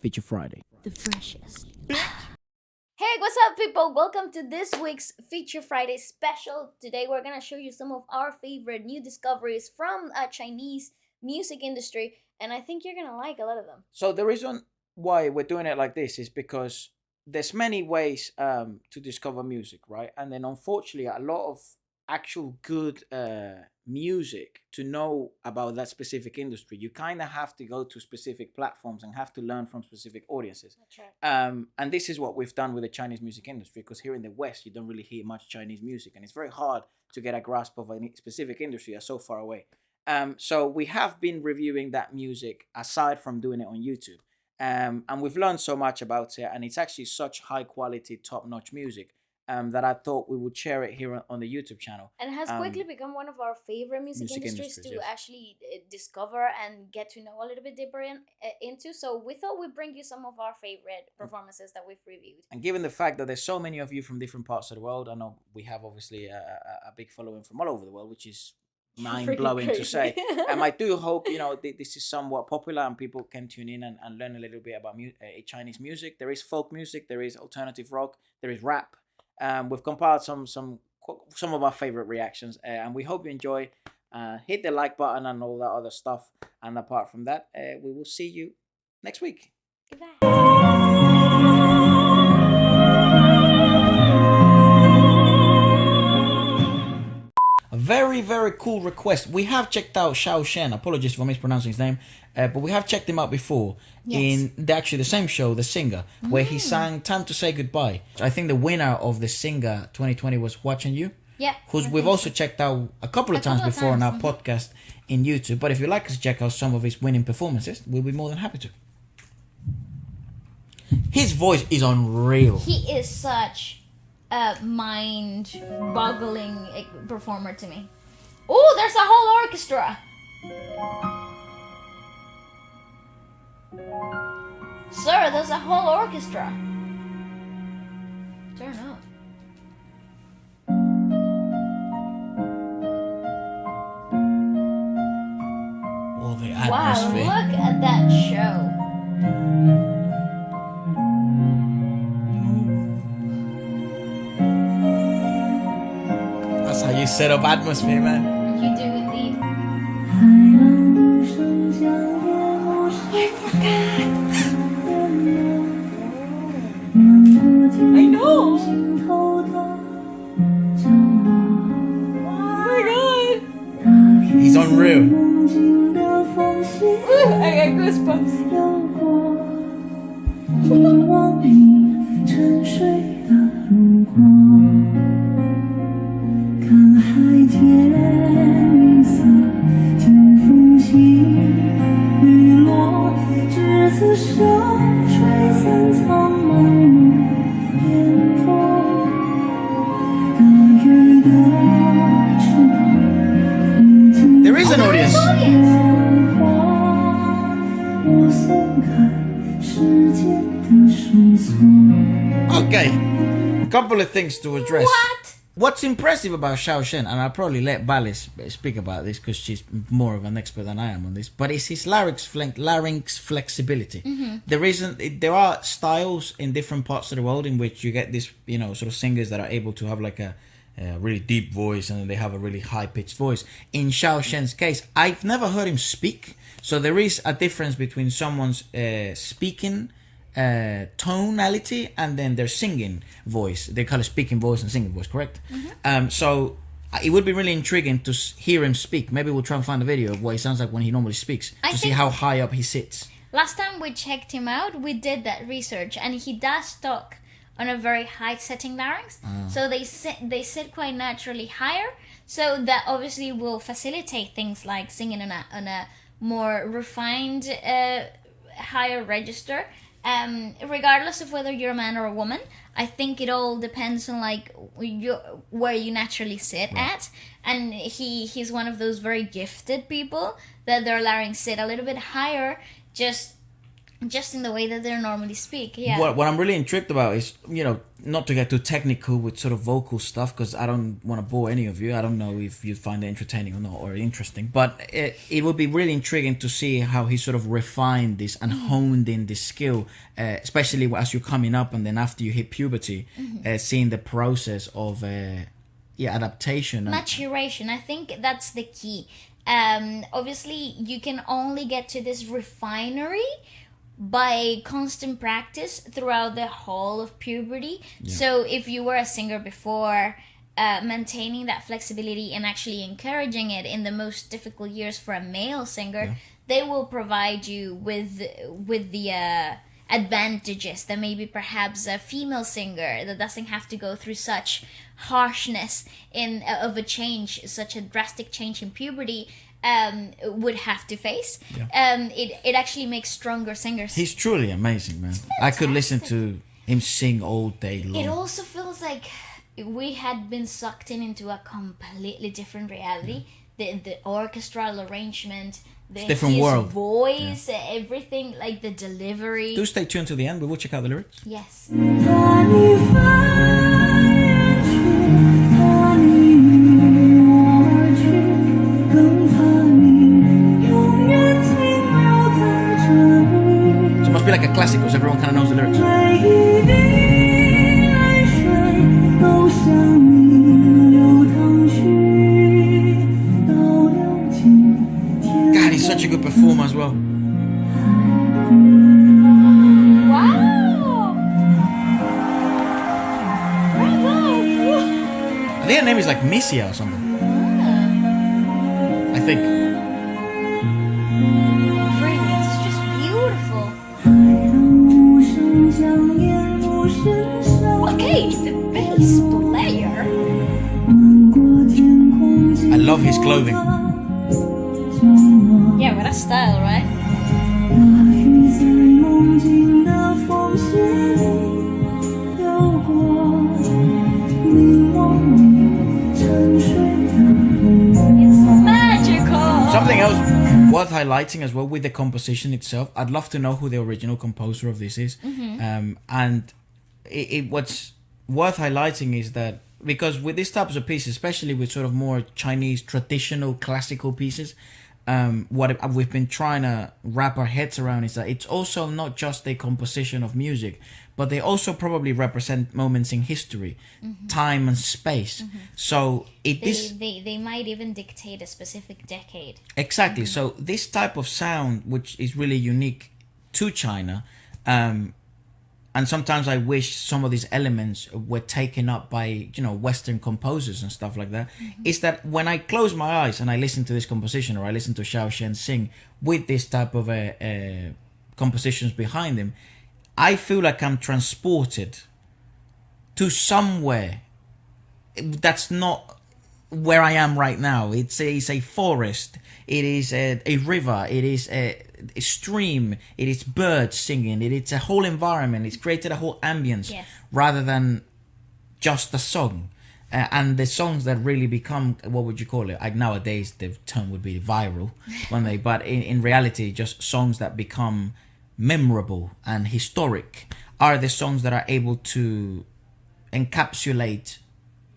Feature Friday. The freshest. Hey, what's up, people? Welcome to this week's Feature Friday special. Today we're gonna show you some of our favorite new discoveries from Chinese music industry, and I think you're gonna like a lot of them. So the reason why we're doing it like this is because there's many ways to discover music, right? And then unfortunately, a lot of actual good music to know about that specific industry, you kind of have to go to specific platforms and have to learn from specific audiences. That's right. And this is what we've done with the Chinese music industry, because here in the West, you don't really hear much Chinese music, and it's very hard to get a grasp of a specific industry that's so far away. So we have been reviewing that music aside from doing it on YouTube. And we've learned so much about it, and it's actually such high quality, top-notch music that I thought we would share it here on the YouTube channel. And it has quickly become one of our favorite music industries to actually discover and get to know a little bit deeper into. So we thought we'd bring you some of our favorite performances that we've reviewed. And given the fact that there's so many of you from different parts of the world, I know we have obviously a big following from all over the world, which is mind-blowing to say. I do hope, this is somewhat popular and people can tune in and learn a little bit about Chinese music. There is folk music, there is alternative rock, there is rap. We've compiled some of our favorite reactions, and we hope you enjoy. Hit the like button and all that other stuff. And apart from that, we will see you next week. Goodbye. A very, very cool request. We have checked out Zhou Shen. Apologies for mispronouncing his name. But we have checked him out before in the same show, The Singer, where he sang Time to Say Goodbye. I think the winner of The Singer 2020 was Watching You. Yeah. Who's we've also checked out a couple of times before on our podcast in YouTube. But if you'd like us to check out some of his winning performances, we'll be more than happy to. His voice is unreal. He is such a mind-boggling performer to me. Oh, there's a whole orchestra. Sir, there's a whole orchestra. Turn up. All the atmosphere. Wow, look at that show. That's how you set up atmosphere, man. You do indeed. I forgot. I know. Oh my god. He's unreal. Ooh, I got goosebumps. There is an audience. Okay, a couple of things to address. What? What's impressive about Zhou Shen, and I'll probably let Balis speak about this because she's more of an expert than I am on this, but it's his larynx flexibility. Mm-hmm. There are styles in different parts of the world in which you get this, sort of singers that are able to have like a really deep voice, and then they have a really high-pitched voice. In Zhou Shen's case, I've never heard him speak, so there is a difference between someone's speaking tonality and then their singing voice. They call it speaking voice and singing voice, correct? Mm-hmm. So it would be really intriguing to hear him speak. Maybe we'll try and find a video of what he sounds like when he normally speaks to see how high up he sits. Last time we checked him out, we did that research, and he does talk on a very high setting larynx. So they sit quite naturally higher. So that obviously will facilitate things like singing on a more refined, higher register. Regardless of whether you're a man or a woman, I think it all depends on where you naturally sit at. And he's one of those very gifted people that their larynx sit a little bit higher, just just in the way that they normally speak. Yeah. What I'm really intrigued about is, not to get too technical with sort of vocal stuff, because I don't want to bore any of you. I don't know if you find it entertaining or not, or interesting, but it would be really intriguing to see how he sort of refined this and honed in this skill, especially as you're coming up and then after you hit puberty, seeing the process of adaptation. Maturation. I think that's the key. Obviously, you can only get to this refinery by constant practice throughout the whole of puberty. So if you were a singer before, maintaining that flexibility and actually encouraging it in the most difficult years for a male singer, they will provide you with the advantages that maybe perhaps a female singer that doesn't have to go through such harshness of a change, such a drastic change in puberty, would have to face. It actually makes stronger singers. He's truly amazing, man. I could listen to him sing all day long. It also feels like we had been sucked into a completely different reality. The orchestral arrangement, his world. voice, everything, like the delivery. Do stay tuned to the end. We will check out the lyrics. Yes. So it must be like a classic because everyone kind of knows the lyrics. God, he's such a good performer as well. Wow! Bravo! I think her name is like Missia or something. I think. Brilliant. It's just beautiful. Okay, the bass player. I love his clothing. Yeah, what a style, right? It's magical. Something else worth highlighting as well with the composition itself. I'd love to know who the original composer of this is. And what's worth highlighting is that because with these types of pieces, especially with sort of more Chinese traditional classical pieces, what we've been trying to wrap our heads around is that it's also not just a composition of music, but they also probably represent moments in history, time and space. So they might even dictate a specific decade. Exactly. So this type of sound, which is really unique to China, and sometimes I wish some of these elements were taken up by, Western composers and stuff like that, is that when I close my eyes and I listen to this composition, or I listen to Zhou Shen sing with this type of compositions behind him, I feel like I'm transported to somewhere that's not where I am right now. It's a forest, it is a river, it is a stream, it is birds singing, it's a whole environment. It's created a whole ambience rather than just a song. And the songs that really become, what would you call it? Like nowadays, the term would be viral, wouldn't they? But in reality, just songs that become memorable and historic are the songs that are able to encapsulate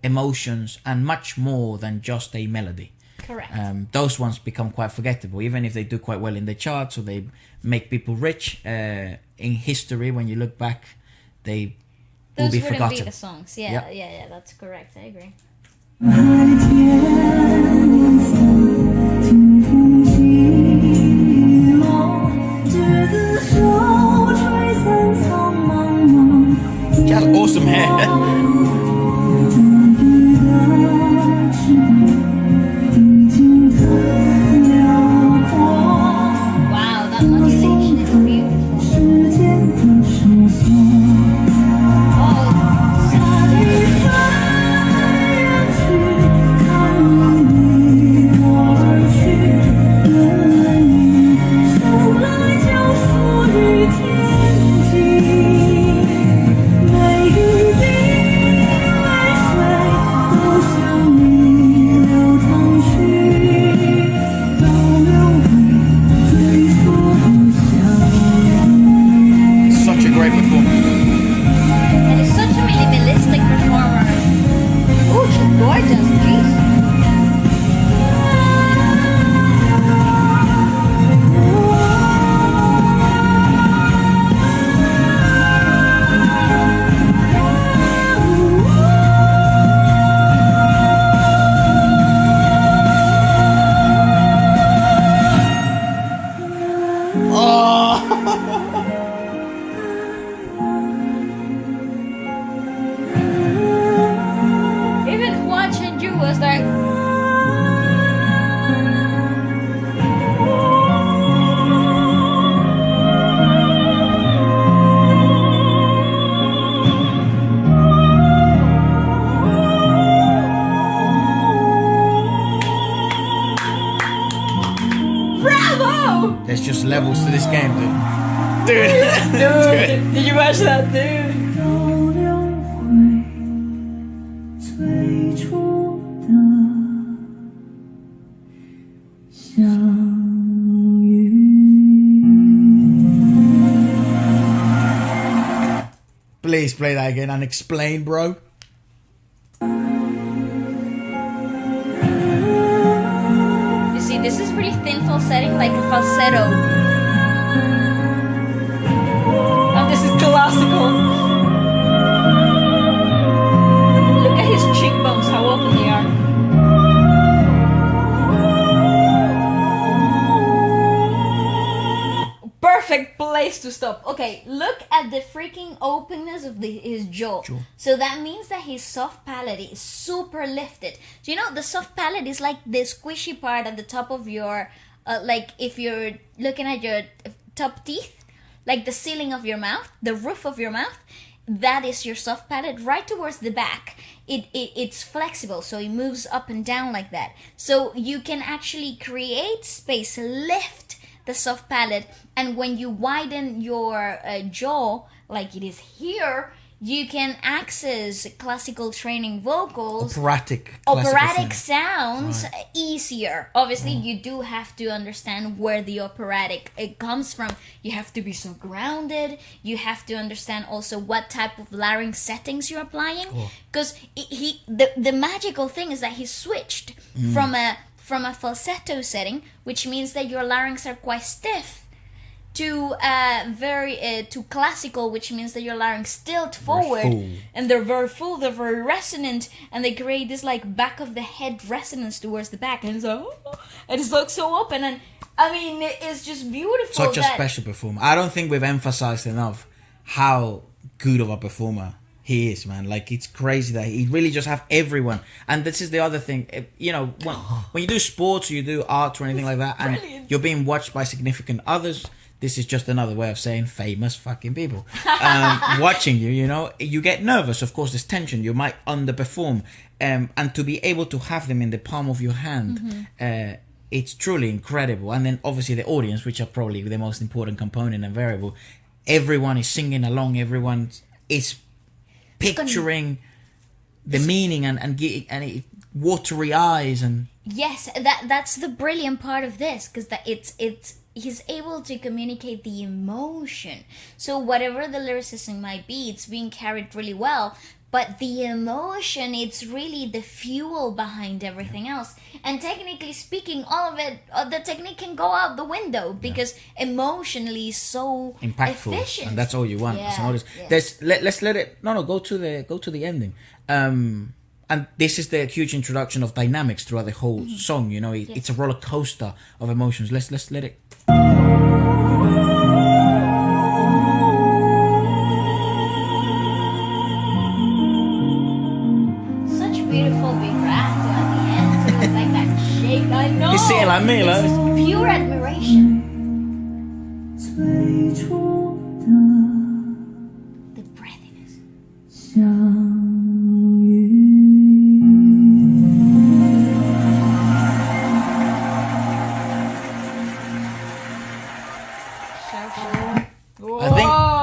emotions and much more than just a melody. Correct. Those ones become quite forgettable, even if they do quite well in the charts or they make people rich. In history, when you look back, they will be forgotten. Those wouldn't be the songs. Yeah, that's correct. I agree. She has awesome hair. levels to this game, dude. Dude, did you watch that, dude? 最初的相遇。Please play that again and explain, bro. You see, this is really thin falsetting, like a falsetto. And this is classical. Look at his cheekbones, how open they are. Perfect place to stop. Okay, look at the freaking openness of his jaw. So that means that his soft palate is super lifted. Do you know the soft palate is like the squishy part at the top of your, like if you're looking at your top teeth, like the ceiling of your mouth, the roof of your mouth, that is your soft palate right towards the back. It's flexible, so it moves up and down like that. So you can actually create space, lift the soft palate, and when you widen your jaw like it is here, you can access classical training vocals, Operatic sounds easier. Obviously, you do have to understand where the operatic it comes from. You have to be so grounded. You have to understand also what type of larynx settings you're applying, because the magical thing is that he switched from a falsetto setting, which means that your larynx are quite stiff, to to classical, which means that your larynx tilt forward and they're very full, they're very resonant, and they create this like back of the head resonance towards the back, and so it just looks so open, and I mean it's just beautiful. Such a special performer. I don't think we've emphasized enough how good of a performer he is, man. Like, it's crazy that he really just have everyone. And this is the other thing, you know, when you do sports or you do art or anything like that, and you're being watched by significant others, this is just another way of saying famous fucking people watching you, you know, you get nervous. Of course, there's tension. You might underperform. And to be able to have them in the palm of your hand, it's truly incredible. And then obviously the audience, which are probably the most important component and variable, everyone is singing along. Everyone is picturing the meaning and watery eyes. And yes, that's the brilliant part of this, because that he's able to communicate the emotion. So whatever the lyricism might be, it's being carried really well. But the emotion, it's really the fuel behind everything else. And technically speaking, all of it, the technique can go out the window, because emotionally so impactful, efficient. and that's all you want. Yeah, Let's let it. No, go to the ending. And this is the huge introduction of dynamics throughout the whole song. You know, it's a roller coaster of emotions. Let's let it. Such beautiful vibrato at the end too. It's like that shake. I know. He's singing like me, like. It's pure admiration. The breathiness.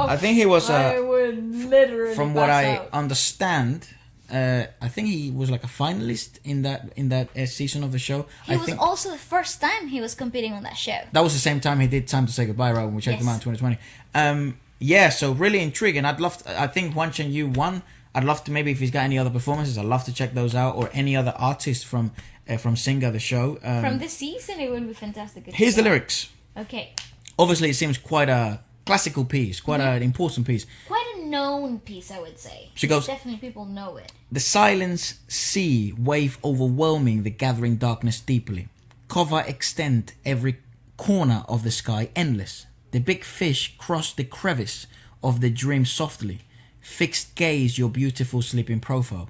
I think he was. I would literally from what I understand, I think he was like a finalist in that season of the show. He was also the first time he was competing on that show. That was the same time he did "Time to Say Goodbye," right? When we checked him out in 2020. Yeah, so really intriguing. I think Wang Chen Yu won. I'd love to, maybe if he's got any other performances, I'd love to check those out, or any other artists from Singa, the show. From this season, it would be fantastic. Here's the lyrics. Okay. Obviously, it seems quite a classical piece, quite an important piece. Quite a known piece, I would say. She goes, definitely people know it. The silence sea, wave overwhelming the gathering darkness deeply. Cover extend every corner of the sky endless. The big fish cross the crevice of the dream softly. Fixed gaze your beautiful sleeping profile.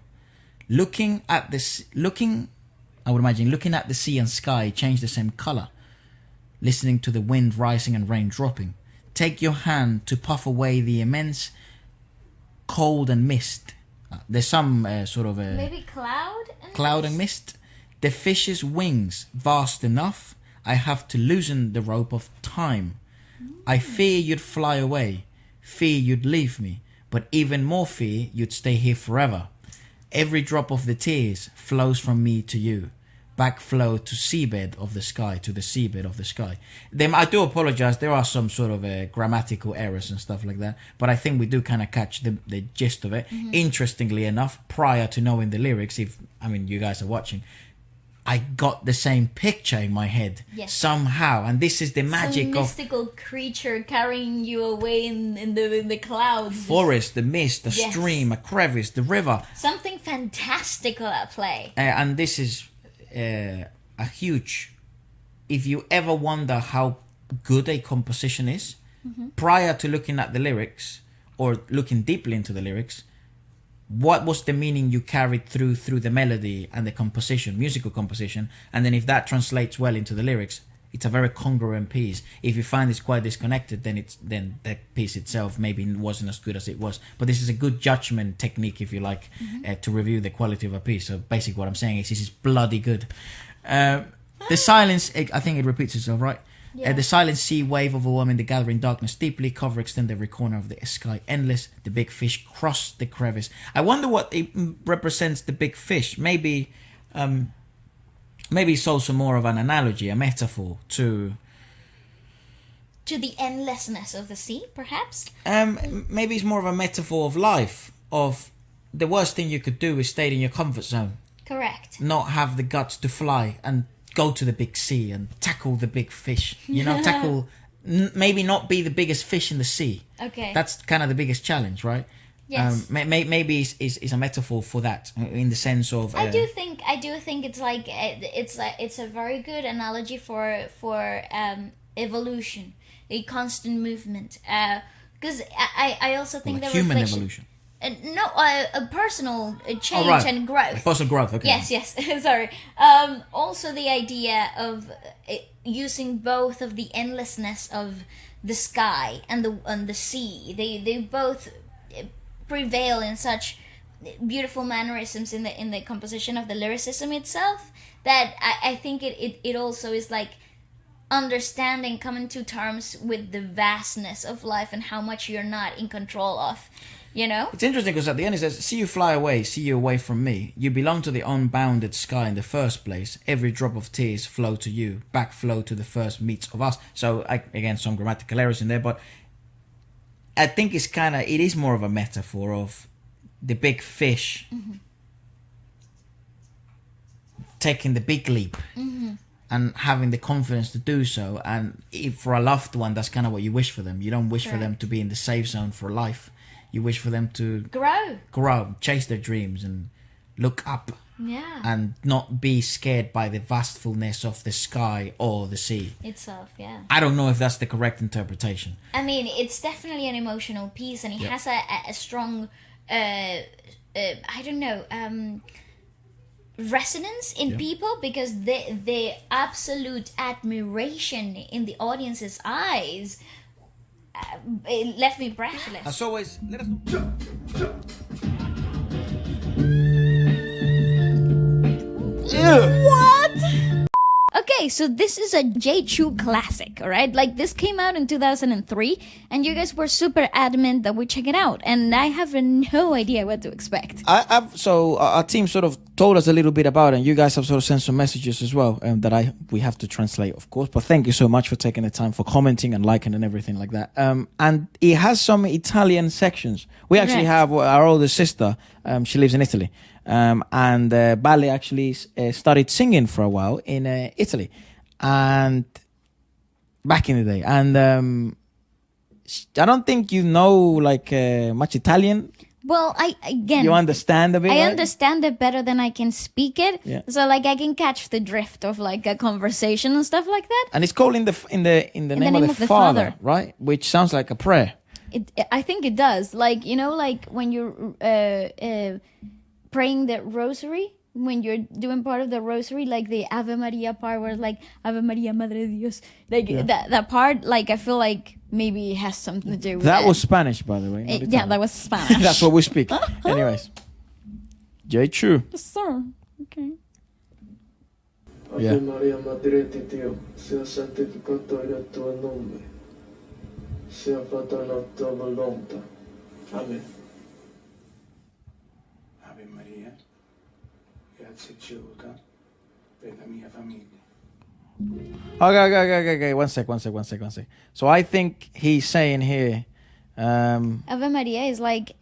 Looking at the sea and sky change the same color. Listening to the wind rising and rain dropping. Take your hand to puff away the immense cold and mist. There's some maybe cloud and mist. The fish's wings vast enough. I have to loosen the rope of time. I fear you'd fly away, fear you'd leave me, but even more fear you'd stay here forever. Every drop of the tears flows from me to you. Backflow to seabed of the sky, to the seabed of the sky. Then I do apologize. There are some sort of grammatical errors and stuff like that, but I think we do kind of catch the gist of it. Interestingly enough, prior to knowing the lyrics, you guys are watching, I got the same picture in my head somehow, and this is the magic Some mystical creature carrying you away in the clouds. Forest, the mist, the stream, a crevice, the river. Something fantastical at play. And this is a huge. If you ever wonder how good a composition is, prior to looking at the lyrics or looking deeply into the lyrics, what was the meaning you carried through the melody and the composition, musical composition, and then if that translates well into the lyrics, it's a very congruent piece. If you find it's quite disconnected, then the piece itself maybe wasn't as good as it was. But this is a good judgment technique, if you like, to review the quality of a piece. So basically what I'm saying is this is bloody good. The silence, I think it repeats itself, right? Yeah. The silent sea wave overwhelming the gathering darkness deeply, cover extend every corner of the sky endless. The big fish cross the crevice. I wonder what it represents, the big fish. Maybe it's also more of an analogy, a metaphor to the endlessness of the sea, perhaps? Maybe it's more of a metaphor of life, of the worst thing you could do is stay in your comfort zone. Correct. Not have the guts to fly and go to the big sea and tackle the big fish. Maybe not be the biggest fish in the sea. Okay. That's kind of the biggest challenge, right? Yes. Maybe it's a metaphor for that, in the sense of. I do think it's like it's a very good analogy for evolution, a constant movement. Because I also think that human reflection, evolution. A personal change and growth. Personal growth. Okay. Yes. Sorry. Also, the idea of using both of the endlessness of the sky and the sea. They both prevail in such beautiful mannerisms in the composition of the lyricism itself, that I think it also is like understanding, coming to terms with the vastness of life and how much you're not in control of. It's interesting because at the end it says, see you fly away, see you away from me. You belong to the unbounded sky in the first place. Every drop of tears flow to you, backflow to the first meets of us. So again, some grammatical errors in there, but I think it is more of a metaphor of the big fish taking the big leap and having the confidence to do so. And if for a loved one, that's kind of what you wish for them. You don't wish for them to be in the safe zone for life. You wish for them to grow, chase their dreams and look up. Yeah. And not be scared by the vastfulness of the sky or the sea itself. Yeah. I don't know if that's the correct interpretation. I mean, it's definitely an emotional piece, and it has a strong, resonance in people, because the absolute admiration in the audience's eyes. It left me breathless. As always, let us know. What? Okay, so this is a Chou classic, alright? Like, this came out in 2003, and you guys were super adamant that we check it out, and I have no idea what to expect. So our team sort of told us a little bit about it, and you guys have sort of sent some messages as well that we have to translate, of course. But thank you so much for taking the time, for commenting and liking and everything like that. And it has some Italian sections. We actually have our older sister. She lives in Italy. And Bale actually started singing for a while in Italy, and back in the day. And I don't think you know much Italian. Well, you understand a bit. I right? understand it better than I can speak it. Yeah. So I can catch the drift of a conversation and stuff like that. And it's called in the name of the Father, right? Which sounds like a prayer. I think it does. When you're praying the rosary, when you're doing part of the rosary, like the Ave Maria part, where Ave Maria Madre de Dios, that part, I feel like maybe it has something to do with that. Was Spanish, by the way. That was Spanish. That's what we speak. Anyways, Chou. Yes, sir. Okay. Yeah. Ave Maria Madre de Dios, sea santificado tu nombre. sia fatto tua volontà. Amen. Ave Maria, grazie Giuda per la mia famiglia. Okay. One sec. So I think he's saying here, Ave Maria is like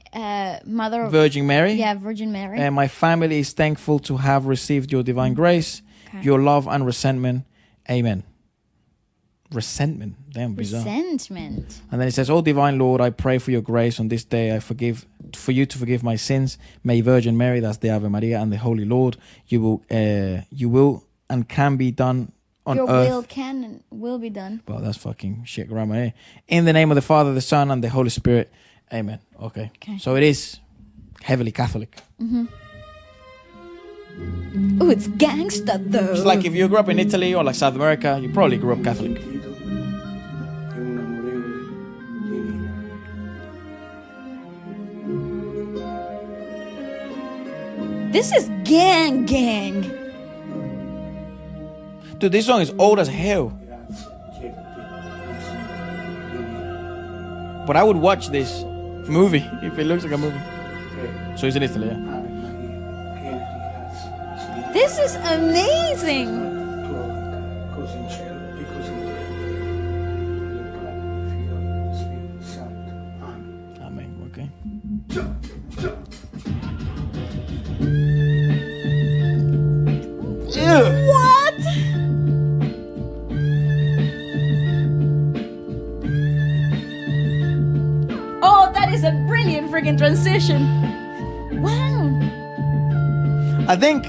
Mother of Virgin Mary. Yeah, Virgin Mary. And my family is thankful to have received your divine grace, Okay. your love and resentment. Amen. Resentment. Damn bizarre. Resentment. And then it says, "Oh divine Lord, I pray for your grace on this day. I forgive for you to forgive my sins. May Virgin Mary, that's the Ave Maria, and the Holy Lord, you will and can be done on Your earth." will can and will be done. Well, that's fucking shit grammar here. In the name of the Father, the Son, and the Holy Spirit. Amen. Okay. So it is heavily Catholic. Oh, it's gangsta though. It's like if you grew up in Italy or like South America, you probably grew up Catholic. Credo in un'amorevole divina. This is gang. Dude, this song is old as hell. Grazie, chiedo a te, Signore. But I would watch this movie if it looks like a movie. Prego, So it's in Italy, yeah. Ave Maria, piena di grazia, Signore. This is amazing. Tua volontà, così in cielo e così in terra. Nel Padre, Figlio e Spirito Santo. Amen. Amen. Okay. What? Oh, that is a brilliant freaking transition. Wow. I think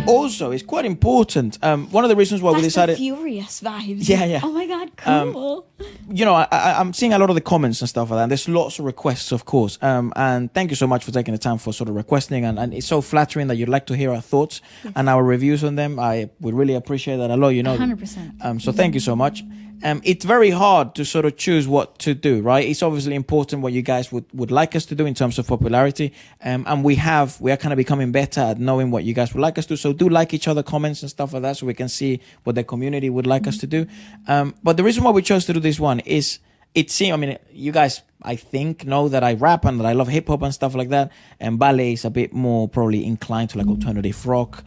also it's quite important. One of the reasons why we Fast and decided, Furious vibes. Yeah. Oh my god, cool. you know, I'm seeing a lot of the comments and stuff like that. And there's lots of requests, of course. And thank you so much for taking the time for sort of requesting. And it's so flattering that you'd like to hear our thoughts and our reviews on them. I would really appreciate that a lot, you know. 100%. So thank you so much. It's very hard to sort of choose what to do, right? It's obviously important what you guys would like us to do in terms of popularity. And we are kind of becoming better at knowing what you guys would like us to do. So do like each other comments and stuff like that so we can see what the community would like us to do. But the reason why we chose to do this one is you guys, I think, know that I rap and that I love hip hop and stuff like that. And ballet is a bit more probably inclined to like alternative rock,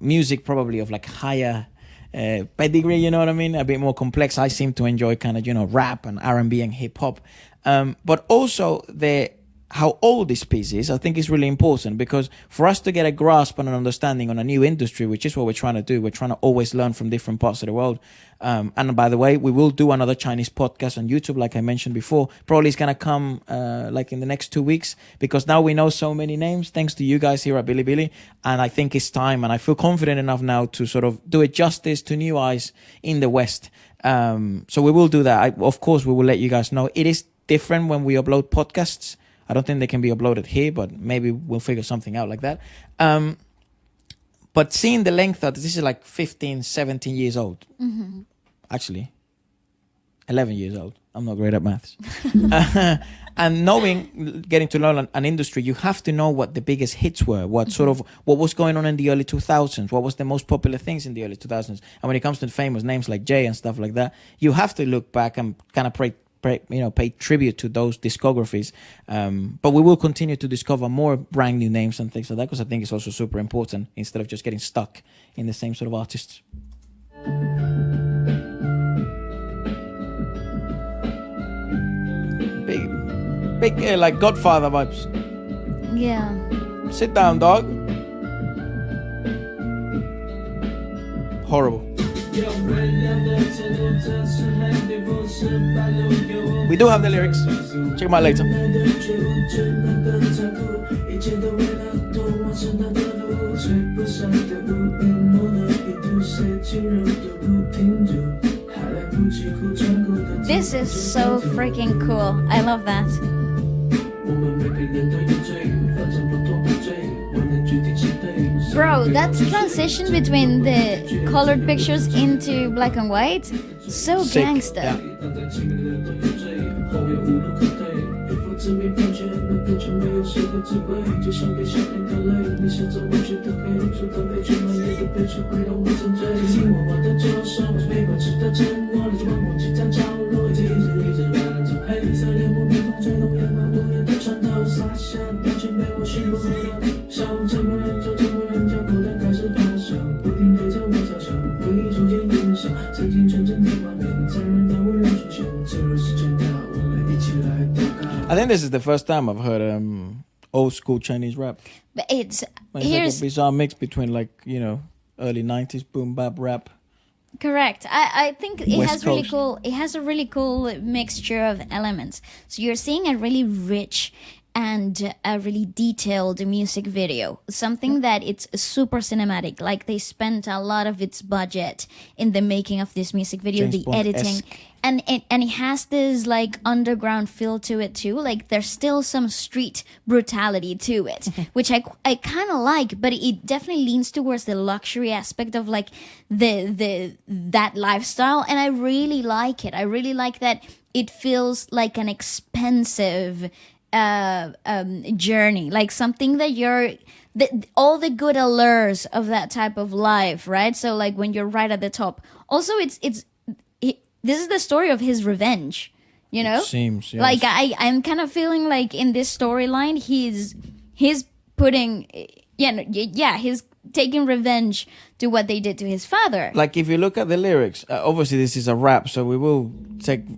music probably of like higher pedigree, you know what I mean? A bit more complex. I seem to enjoy kind of, rap and R&B and hip hop. But also how old this piece is, I think is really important because for us to get a grasp and an understanding on a new industry, which is what we're trying to do, we're trying to always learn from different parts of the world. And by the way, we will do another Chinese podcast on YouTube, like I mentioned before. Probably it's going to come like in the next 2 weeks because now we know so many names thanks to you guys here at Bilibili. And I think it's time and I feel confident enough now to sort of do it justice to new eyes in the West. So we will do that. Of course, we will let you guys know. It is different when we upload podcasts. I don't think they can be uploaded here, but maybe we'll figure something out like that. But seeing the length of this is like 15, 17 years old. Mm-hmm. Actually, 11 years old. I'm not great at maths. And getting to learn an industry, you have to know what the biggest hits were, what was going on in the early 2000s, what was the most popular things in the early 2000s. And when it comes to famous names like Jay and stuff like that, you have to look back and kind of pay tribute to those discographies. But we will continue to discover more brand new names and things like that because I think it's also super important instead of just getting stuck in the same sort of artists. Big like Godfather vibes. Yeah. Sit down, dog. Horrible. We do have the lyrics. Check them out later. This is so freaking cool. I love that. Bro, that transition between the colored pictures into black and white, so Sick. gangsta. Yeah. 变成没有谁的智慧，就像给夏天掉泪，你想走过去的黑，出的悲剧，满眼的悲剧会让我沉醉。你我我的旧伤，被保持的沉默，你就忘记在角落，一直乱成黑色帘幕，面孔吹动烟花无言的穿透，洒下表情被我驯服了。笑，沉默人就沉默人，脚口袋开始发酵，不停对着我嘲笑，回忆逐渐烟消，曾经纯真的画面，残忍的温柔出现，脆弱时间到，我们一起来祷告。I think this is the first time I've heard old school Chinese rap. But it's It's like a bizarre mix between like, you know, early 90s boom bap rap. correct. I think it West has really Coast. cool. It has a really cool mixture of elements. So you're seeing a really rich and a really detailed music video, something that it's super cinematic. Like they spent a lot of its budget in the making of this music video, James the Bond-esque. editing, and it has this like underground feel to it too. Like there's still some street brutality to it, which I kind of like, but it definitely leans towards the luxury aspect of like that lifestyle, and I really like it. I really like that it feels like an expensive journey, like something that all the good allures of that type of life, right? So like when you're right at the top. Also, this is the story of his revenge, you know? Seems, yes. Like I'm kind of feeling like in this storyline, he's putting, he's taking revenge to what they did to his father. Like if you look at the lyrics, obviously this is a rap, so we will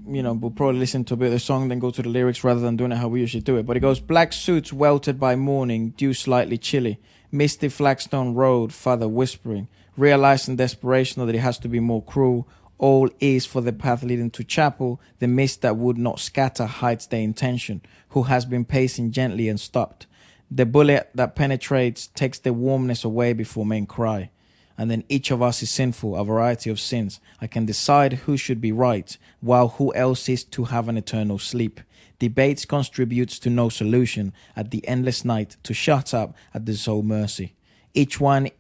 we'll probably listen to a bit of the song, then go to the lyrics rather than doing it how we usually do it. But it goes, black suits welted by morning, dew slightly chilly, misty flagstone road, father whispering, realizing desperation that it has to be more cruel. All is for the path leading to chapel, the mist that would not scatter hides their intention, who has been pacing gently and stopped. The bullet that penetrates takes the warmness away before men cry. And then each of us is sinful, a variety of sins. I can decide who should be right, while who else is to have an eternal sleep. Debates contributes to no solution, at the endless night to shut up at the sole mercy. Each one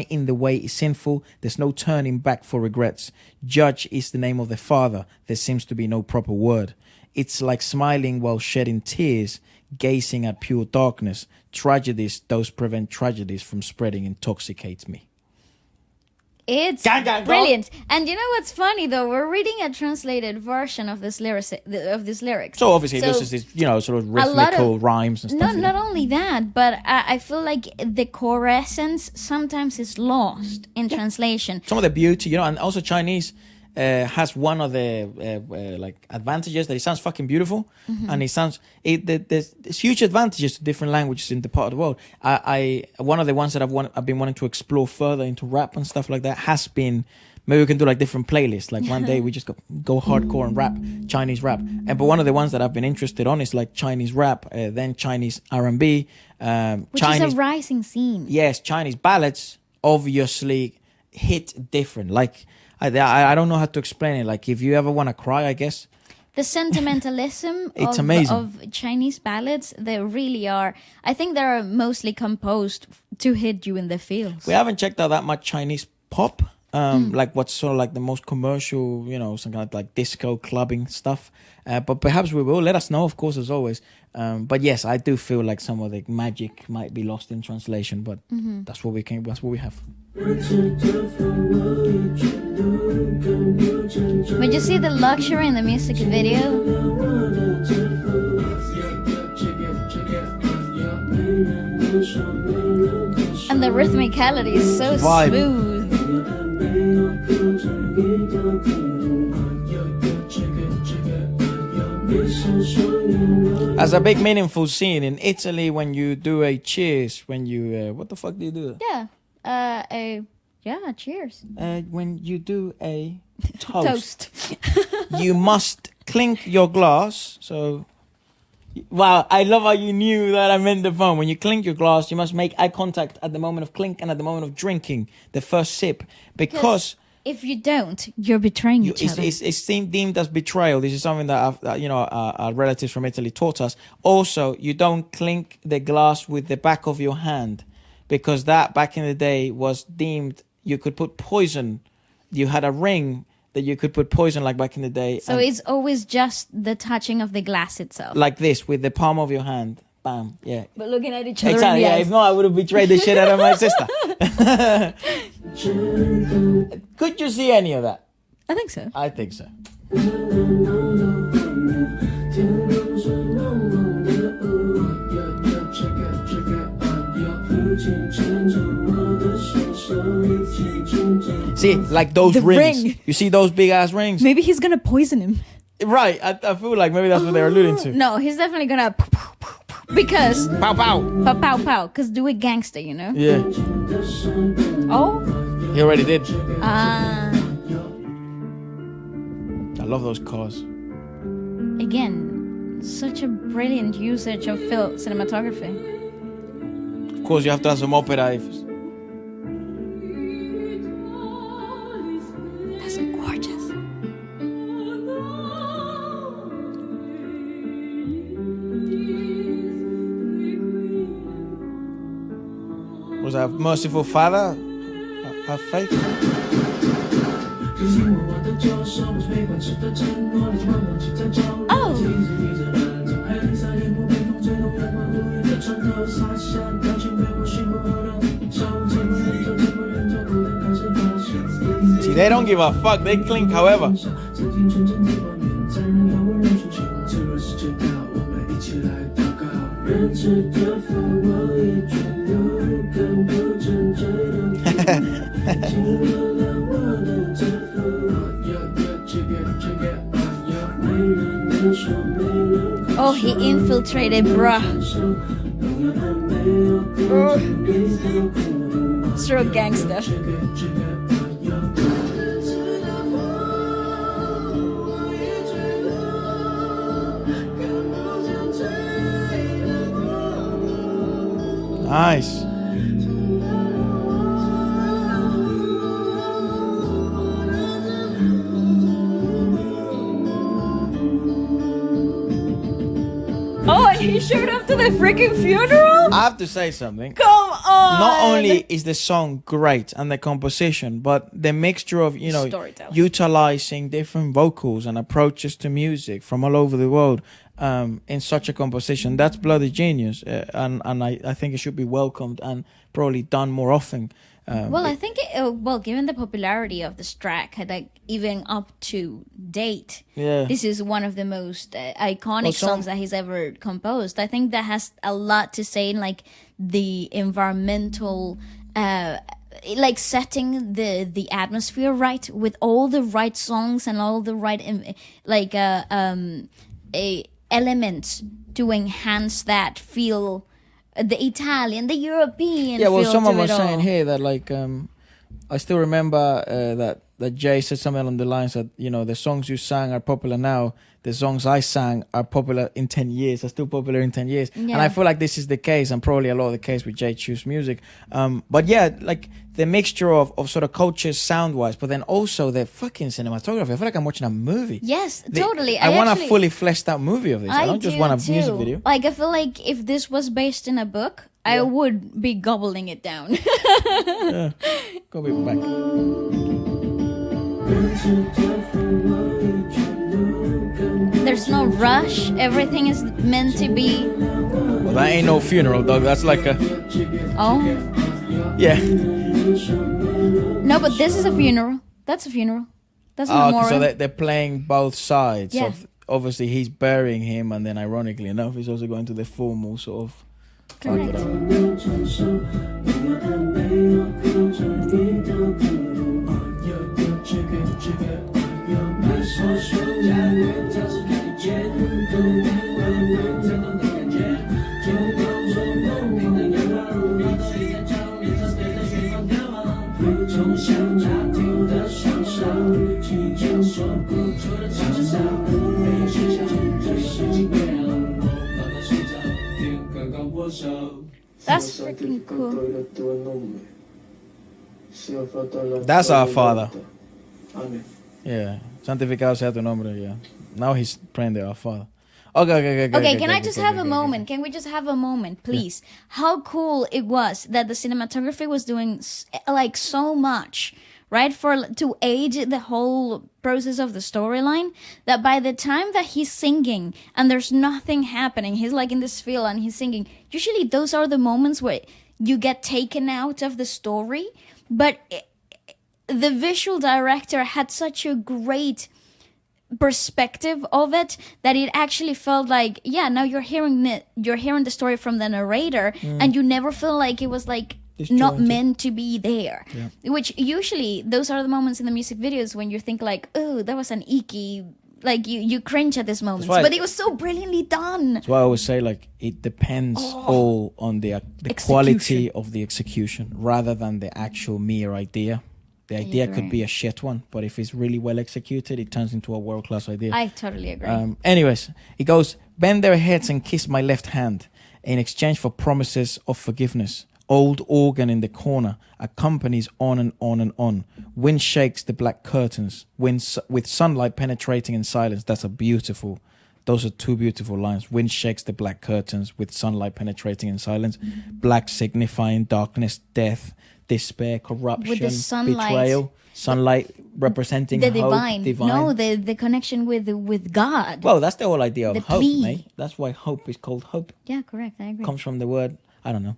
in the way is sinful, there's no turning back for regrets. Judge is the name of the Father, there seems to be no proper word. It's like smiling while shedding tears, gazing at pure darkness. Tragedies, those prevent tragedies from spreading, intoxicate me. It's brilliant. And you know what's funny though? We're reading a translated version of this lyrics. So obviously it uses this, sort of rhythmical rhymes and stuff. Not only that, but I feel like the core essence sometimes is lost in translation. Some of the beauty, and also Chinese has one of the like advantages that it sounds fucking beautiful, and there's huge advantages to different languages in the part of the world. One of the ones that I've been wanting to explore further into rap and stuff like that has been, maybe we can do like different playlists. Like one day we just go hardcore and rap Chinese rap. But one of the ones that I've been interested on is like Chinese rap, then Chinese R&B, which Chinese, is a rising scene. Yes, Chinese ballads obviously hit different. Like I don't know how to explain it. Like if you ever want to cry, I guess. The sentimentalism it's amazing. Of Chinese ballads, they really are. I think they're mostly composed to hit you in the feels. We haven't checked out that much Chinese pop. Like what's sort of like the most commercial, some kind of like disco clubbing stuff. But perhaps we will. Let us know, of course, as always. But yes, I do feel like some of the magic might be lost in translation. But that's what we have. But you see the luxury in the music video? And the rhythmicality is so smooth. As a big meaningful scene in Italy, when you do a cheers, when you what the fuck do you do? Cheers. When you do a toast. You must clink your glass. So, wow, I love how you knew that I meant the phone. When you clink your glass, you must make eye contact at the moment of clink and at the moment of drinking the first sip, because if you don't, you're betraying each other. It's deemed as betrayal. This is something that our relatives from Italy taught us. Also, you don't clink the glass with the back of your hand, because that back in the day was deemed, you could put poison. You had a ring that you could put poison like back in the day. So it's always just the touching of the glass itself. Like this, with the palm of your hand. Bam, yeah. But looking at each other Exactly, in the yeah. eyes. If not, I would have betrayed the shit out of my sister. Could you see any of that? I think so. I think so. See, like those The rings. ring. You see those big ass rings? Maybe he's gonna poison him. Right, I feel like maybe that's what they're alluding to. No, he's definitely gonna because Pow pow. pow pow pow. Cause do it gangster, you know. Yeah, Oh. he already did. Uh I love those cars. Again, such a brilliant usage of film cinematography. Of course, you have to have some opera. That's so gorgeous. Was that merciful Father? Have faith. See, they don't give a fuck. They clink, however. Oh, he infiltrated, bruh. True gangster. Nice. Oh, and he showed up to the freaking funeral? I have to say something. Come on! Not only is the song great and the composition, but the mixture of, you know, Storytelling. utilizing different vocals and approaches to music from all over the world in such a composition, that's bloody genius. And I think it should be welcomed and probably done more often. Well, I think given the popularity of this track, like even up to date, Yeah. this is one of the most iconic Well, songs that he's ever composed. I think that has a lot to say in like the environmental, like setting the atmosphere right with all the right songs and all the right elements to enhance that feel. The Italian, the European. Yeah, well, feel someone to was it saying all. here that like I still remember that Jay said something along the lines that, you know, the songs you sang are popular now. The songs I sang are popular in 10 years. Are still popular in 10 years. Yeah. And I feel like this is the case, and probably a lot of the case with Jay Chou's music. But yeah, like the mixture of sort of cultures sound-wise, but then also the fucking cinematography. I feel like I'm watching a movie. Yes, totally. I want a actually- fully fleshed out movie of this. I don't just want a do music too. video. Like, I feel like if this was based in a book, I would be gobbling it down. Yeah. Go back. There's no rush. Everything is meant to be. Well, that ain't no funeral, dog. That's like a... Oh. Yeah. No, but this is a funeral. That's a funeral. That's a Oh, memorial. so they're playing both sides. Yeah. Of, obviously, he's burying him, and then ironically enough, he's also going to the formal sort of... fuck it Correct. up. That's freaking cool. That's our Father. Amen. Yeah. Santificado sea tu nombre, yeah. Now he's praying to our Father. Okay, Can I just have a moment? Can we just have a moment, please? How cool it was that the cinematography was doing like so much right? To aid the whole process of the storyline, that by the time that he's singing and there's nothing happening, he's like in this field and he's singing. Usually those are the moments where you get taken out of the story, but the visual director had such a great perspective of it that it actually felt like, yeah, now you're hearing the story from the narrator, and you never feel like it was like not meant to be there. Which usually those are the moments in the music videos when you think like, oh, that was an icky, like you cringe at this moment, but it was so brilliantly done. That's why I always say, like, it depends all on the quality of the execution rather than the actual mere idea. The idea could be a shit one, but if it's really well executed, it turns into a world-class idea. I totally agree. Anyways, it goes, bend their heads and kiss my left hand in exchange for promises of forgiveness. Old organ in the corner accompanies on and on and on. Wind shakes the black curtains, with sunlight penetrating in silence. Those are two beautiful lines. Wind shakes the black curtains with sunlight penetrating in silence. Black signifying darkness, death, despair, corruption, with the sunlight, betrayal. Sunlight representing the hope, divine. No, the connection with God. Well, that's the whole idea of The hope, plea. mate. That's why hope is called hope. Yeah, correct. I agree. Comes from the word, I don't know.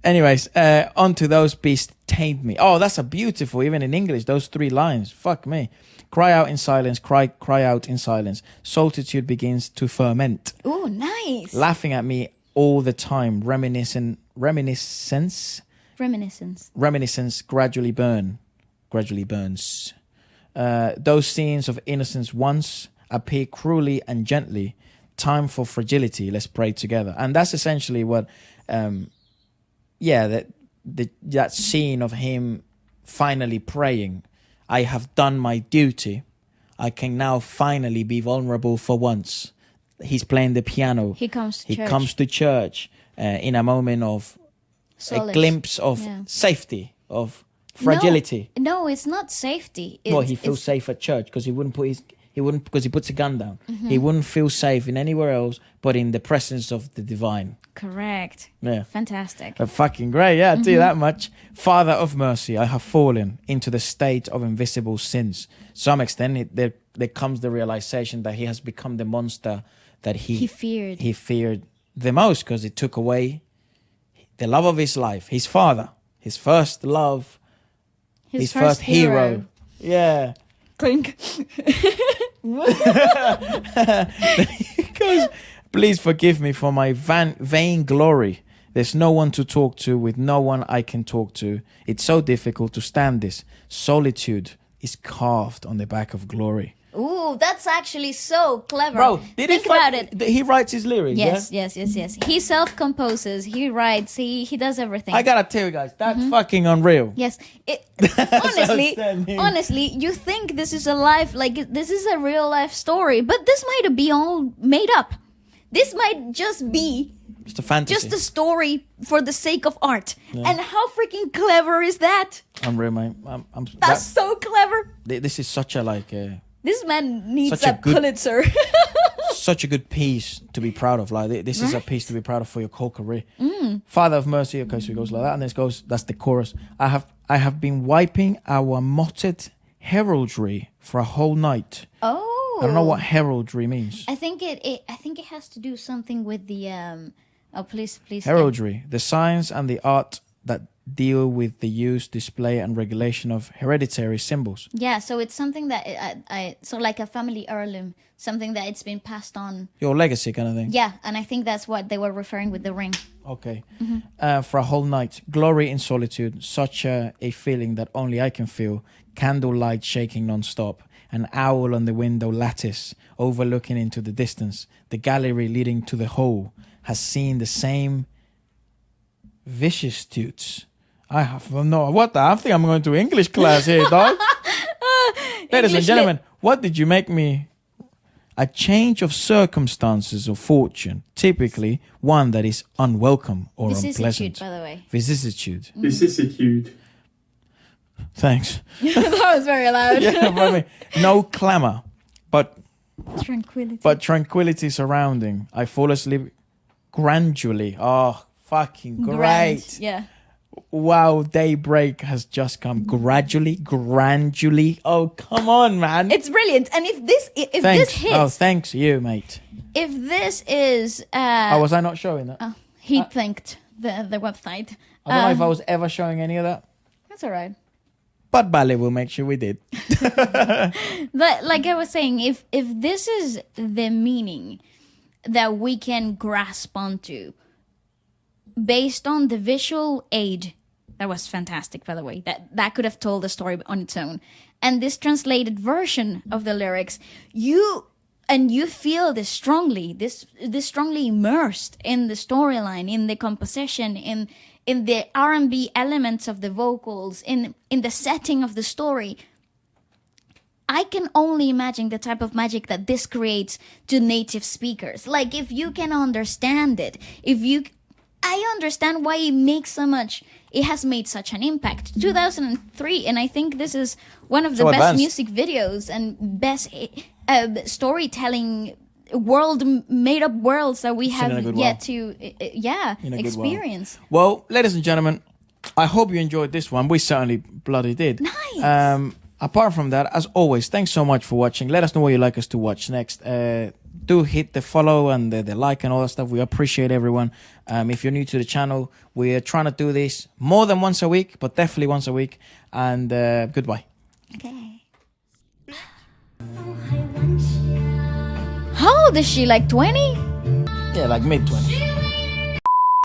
Anyways, onto those beasts tamed me. Oh, that's a beautiful, even in English, those three lines. Fuck me. Cry out in silence, cry out in silence. Solitude begins to ferment. Oh, nice. Laughing at me all the time. Reminiscence gradually burns. Those scenes of innocence once appear cruelly and gently. Time for fragility. Let's pray together. And that's essentially what, that scene of him finally praying. I have done my duty. I can now finally be vulnerable for once. He's playing the piano. He comes to church in a moment of solace. A glimpse of safety, of fragility. No, it's not safety. He feels safe at church because because he puts a gun down. He wouldn't feel safe in anywhere else but in the presence of the divine. Correct. Yeah. Fantastic. Fucking great, yeah, I'll tell you that much. Father of mercy, I have fallen into the state of invisible sins. To some extent, there comes the realization that he has become the monster that he feared. He feared the most because it took away the love of his life, his father, his first love, his first hero. Yeah. Clink. Because please forgive me for my vain glory. There's no one to talk to, with no one I can talk to. It's so difficult to stand this. Solitude is carved on the back of glory. Ooh, that's actually so clever. Bro, think about it. He writes his lyrics, yes, yeah? Yes. He self-composes, he writes, he does everything. I gotta tell you guys, that's fucking unreal. Yes. Honestly, you think this is a life, like this is a real life story, but this might be all made up. This might just be just a fantasy. Just a story for the sake of art. Yeah. And how freaking clever is that? Unreal, mate. That's so clever. This is such a this man needs a Pulitzer. Such a good piece to be proud of. Like this is a piece to be proud of for your whole career. Father of mercy. Okay, so it goes like that, and then it goes. That's the chorus. I have been wiping our motted heraldry for a whole night. Oh. I don't know what heraldry means. I think it has to do something with the please. Heraldry, the science and the art that deal with the use, display, and regulation of hereditary symbols. Yeah, so it's something that so like a family heirloom, something that it's been passed on. Your legacy kind of thing. Yeah, and I think that's what they were referring with the ring. Okay. For a whole night, glory in solitude, such a feeling that only I can feel. Candlelight shaking non-stop. An owl on the window lattice, overlooking into the distance. The gallery leading to the hall has seen the same vicissitudes. I have no. What the? I think I'm going to English class here, dog. Ladies and gentlemen, what did you make me? A change of circumstances or fortune, typically one that is unwelcome or unpleasant. By the way. Vicissitude. Vicissitude. Thanks. That was very loud. Yeah, no clamor, but tranquility surrounding. I fall asleep gradually. Oh, fucking great. Yeah. Wow, daybreak has just come gradually. Oh, come on, man. It's brilliant. And if this hits, Oh, thanks you, mate. if this is Was I not showing that? he thanked the website. I don't know if I was ever showing any of that. That's all right. But Ballet will make sure we did. But like I was saying, if this is the meaning that we can grasp onto based on the visual aid, that was fantastic, by the way, that could have told the story on its own, and this translated version of the lyrics, you feel this strongly immersed in the storyline, in the composition, in the R&B elements of the vocals, in the setting of the story. I can only imagine the type of magic that this creates to native speakers. Like, if you can understand it, I understand why it has made such an impact. 2003, and I think this is one of the best music videos and best storytelling made up worlds that we have yet to experience. Well, ladies and gentlemen, I hope you enjoyed this one. We certainly bloody did. Nice. Apart from that, as always, thanks so much for watching. Let us know what you'd like us to watch next. Do hit the follow and the like and all that stuff. We appreciate everyone. If you're new to the channel, we're trying to do this more than once a week, but definitely once a week. And goodbye. Okay. How old is she? Like 20? Yeah, like mid-20s.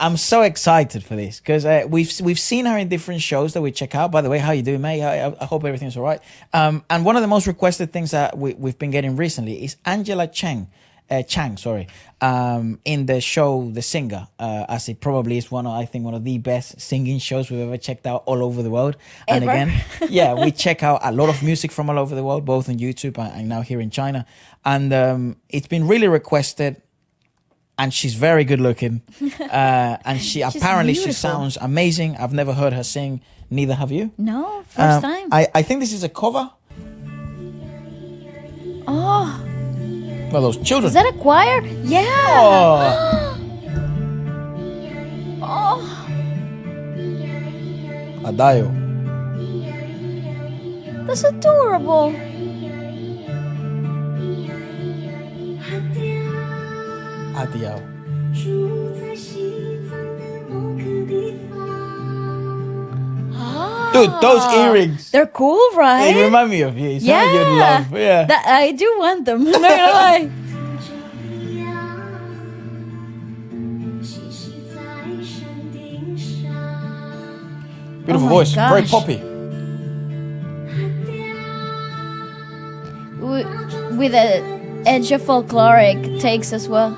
I'm so excited for this because we've seen her in different shows that we check out. By the way, how you doing, mate? I hope everything's all right. And one of the most requested things that we've been getting recently is Angela Chang, in the show The Singer, as it probably is one of the best singing shows we've ever checked out all over the world. And again, we check out a lot of music from all over the world, both on YouTube and now here in China. And it's been really requested. And she's very good looking. And she sounds amazing. I've never heard her sing. Neither have you. No, first time. I think this is a cover. Oh. Well, those children. Is that a choir? Yeah. Oh. Oh. Diao. That's adorable. Diao. Dude, those earrings. They're cool, right? They remind me of you. It's yeah. You'd love. Yeah. I do want them. I'm not gonna lie. Beautiful voice. Gosh. Very poppy. With a edge of folkloric takes as well.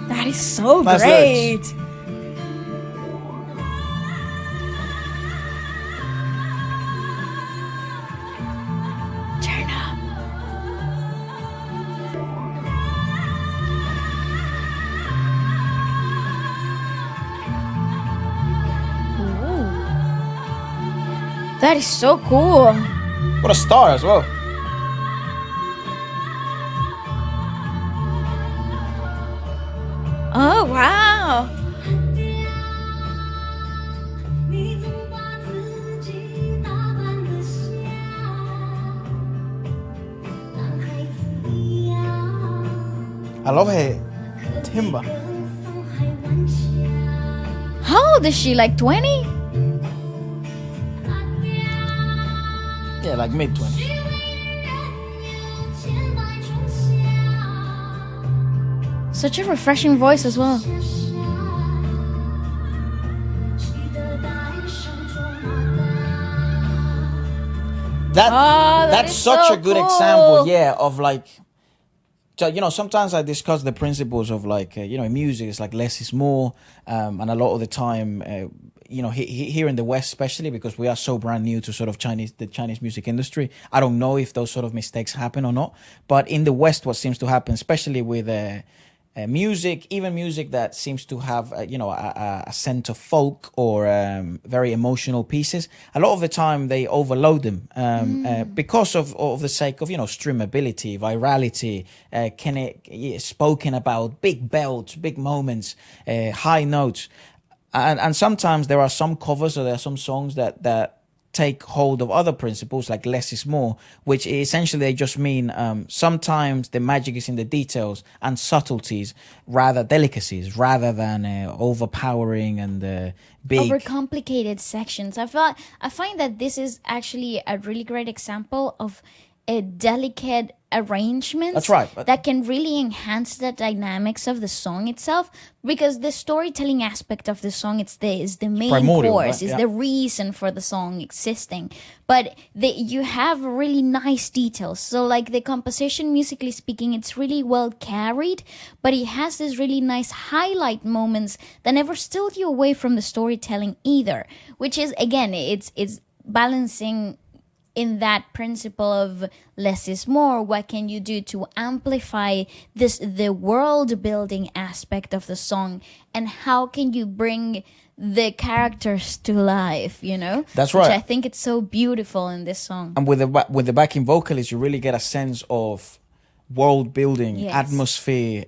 That is so Nice great. Lyrics. Turn up. That is so cool. What a star as well. Oh, wow. I love her timbre. How old is she? Like 20? Yeah, like mid-20s. Such a refreshing voice as well. That's such so a good cool. example, of like, so, sometimes I discuss the principles of like, in music, it's like less is more. And a lot of the time, here in the West, especially because we are so brand new to sort of the Chinese music industry, I don't know if those sort of mistakes happen or not. But in the West, what seems to happen, especially with music, even music that seems to have a scent of folk or very emotional pieces. A lot of the time they overload them because of the sake of streamability, virality. Spoken about big belts, big moments, high notes, and sometimes there are some covers or there are some songs that take hold of other principles like less is more, which essentially they just mean sometimes the magic is in the details and subtleties, rather delicacies, rather than overpowering and big overcomplicated sections. I find that this is actually a really great example of a delicate arrangement. That's right. That can really enhance the dynamics of the song itself, because the storytelling aspect of the song is the main primordial, course, right? is Yeah. the reason for the song existing. But you have really nice details. So like the composition, musically speaking, it's really well carried, but it has these really nice highlight moments that never steal you away from the storytelling either, which is, again, it's balancing in that principle of less is more. What can you do to amplify the world building aspect of the song, and how can you bring the characters to life, That's which right. I think it's so beautiful in this song. And with the backing vocalist, you really get a sense of world building, Yes. atmosphere,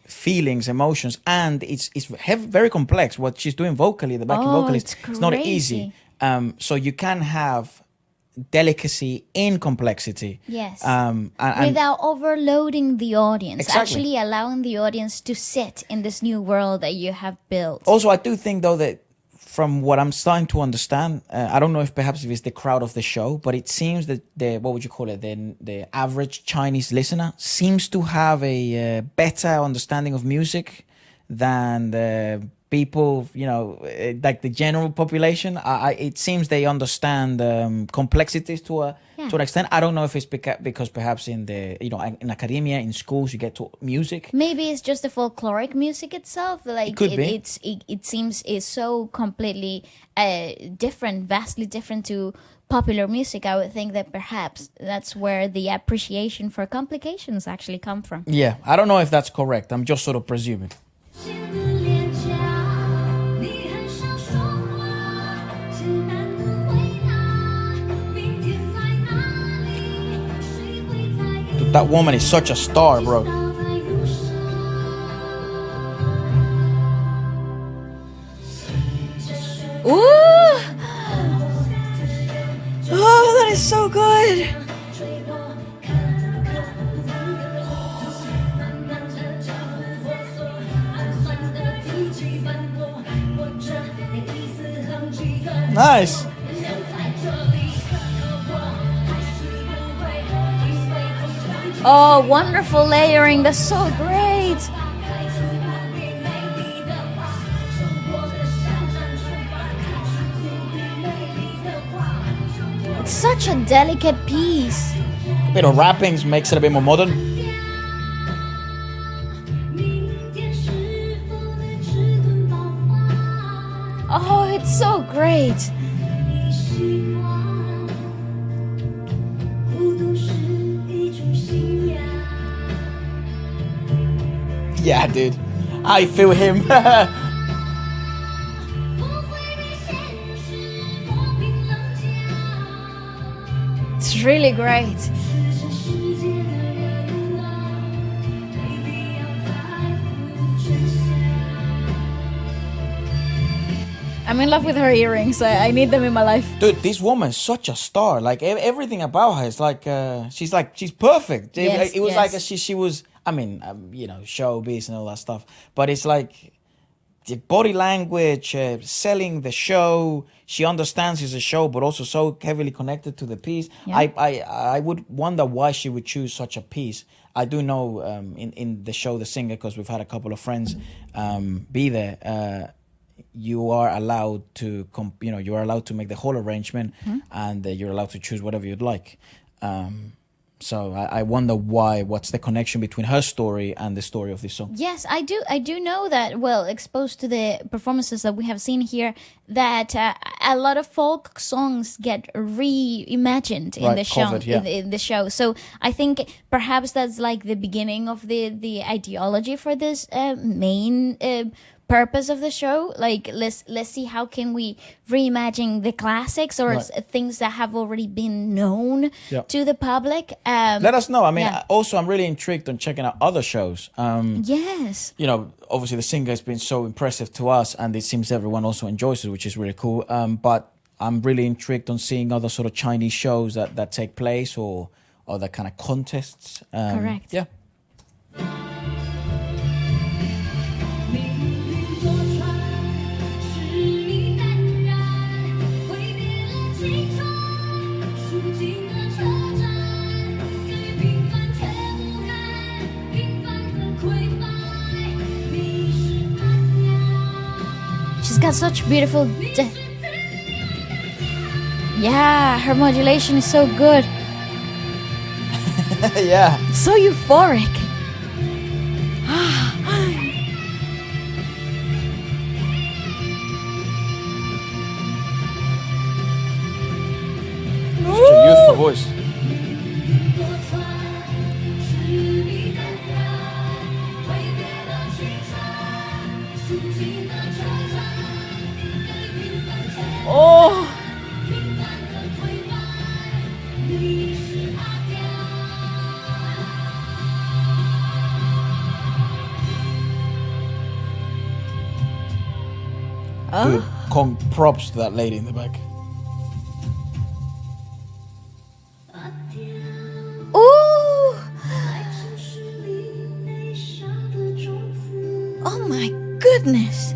feelings, emotions, and it's very complex. What she's doing vocally, the backing vocalist, it's not easy. So you can have delicacy in complexity. Yes. And Without overloading the audience, Exactly. actually allowing the audience to sit in this new world that you have built. also, I do think though that from what I'm starting to understand, I don't know if perhaps if it's the crowd of the show, but it seems that the average Chinese listener seems to have a better understanding of music than the people, like the general population. It seems they understand complexities to an extent. I don't know if it's because perhaps in in academia, in schools, you get to music. Maybe it's just the folkloric music itself. Like Could be. it seems is so completely different, vastly different to popular music. I would think that perhaps that's where the appreciation for complications actually come from. Yeah, I don't know if that's correct. I'm just sort of presuming. Dude, that woman is such a star, bro. Ooh! Oh, that is so good. Nice. Oh, wonderful layering. That's so great. It's such a delicate piece. A bit of rappings makes it a bit more modern. Oh, it's so great. Yeah, dude. I feel him. It's really great. I'm in love with her earrings. I need them in my life. Dude, this woman's such a star. Like everything about her is like she's perfect. Yes, it was yes. like she was. I mean, showbiz and all that stuff. But it's like the body language, selling the show. She understands it's a show, but also so heavily connected to the piece. Yeah. I would wonder why she would choose such a piece. I do know in the show The Singer, because we've had a couple of friends be there. You are allowed to you are allowed to make the whole arrangement, and you're allowed to choose whatever you'd like. So I wonder why. What's the connection between her story and the story of this song? Yes, I do know that. Well, exposed to the performances that we have seen here, that a lot of folk songs get reimagined in the show. Covered, yeah. In the show, so I think perhaps that's like the beginning of the ideology for this main purpose of the show. Like, let's see how can we reimagine the classics or things that have already been known to the public. Let us know. I mean, also I'm really intrigued on checking out other shows. Yes, you know, obviously the singer has been so impressive to us, and it seems everyone also enjoys it, which is really cool. But I'm really intrigued on seeing other sort of Chinese shows that take place or that kind of contests. Correct. Yeah. She's got such beautiful yeah, her modulation is so good. Yeah. So euphoric. Such a youthful voice. Oh. Good. Props to that lady in the back. Ooh. Oh my goodness.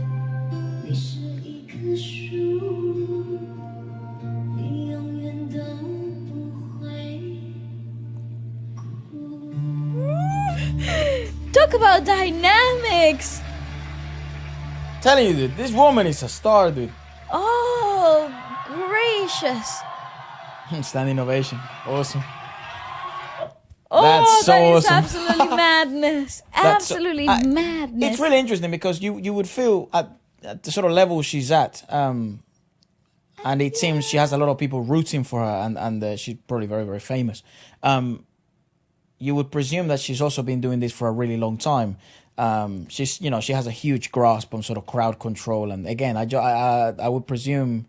Talk about dynamics. Telling you, dude, this woman is a star, dude. Oh, gracious. Standing ovation. Awesome. Oh, That's so that is awesome. absolutely madness. Absolutely madness. It's really interesting because you would feel at the sort of level she's at, and it seems she has a lot of people rooting for her, and she's probably very, very famous. You would presume that she's also been doing this for a really long time. She's, you know, she has a huge grasp on sort of crowd control, and again, I would presume,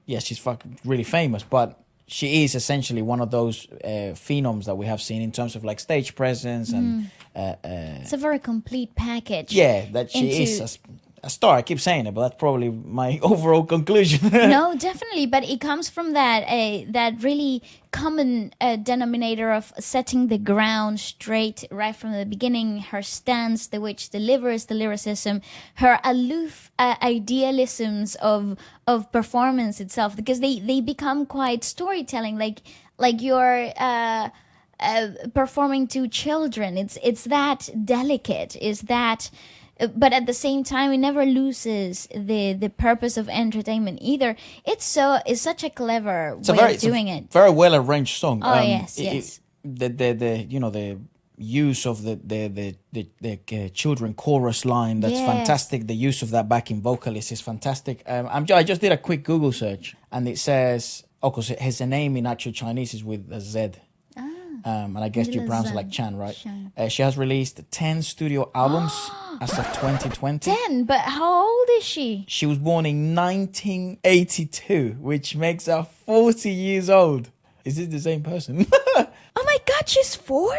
yes, she's fucking really famous, but she is essentially one of those phenoms that we have seen in terms of like stage presence and it's a very complete package. yeah, that she is a star. I keep saying it, but that's probably my overall conclusion. No, definitely, but it comes from that that really common denominator of setting the ground straight right from the beginning. Her stance, the which delivers the lyricism, her aloof idealisms of performance itself, because they become quite storytelling, like you're performing to children. It's that delicate, is that. But at the same time, it never loses the purpose of entertainment either. It's such a clever way of doing it. Very well arranged song. Oh yes. The you know, the use of the children chorus line, that's fantastic. The use of that backing vocalist is fantastic. I just did a quick Google search, and it says, because his name in actual Chinese is with a Z. And I guess you pronounce it like Chan, right? She has released 10 studio albums as of 2020. 10, but how old is she? She was born in 1982, which makes her 40 years old. Is this the same person? Oh my God, she's 40?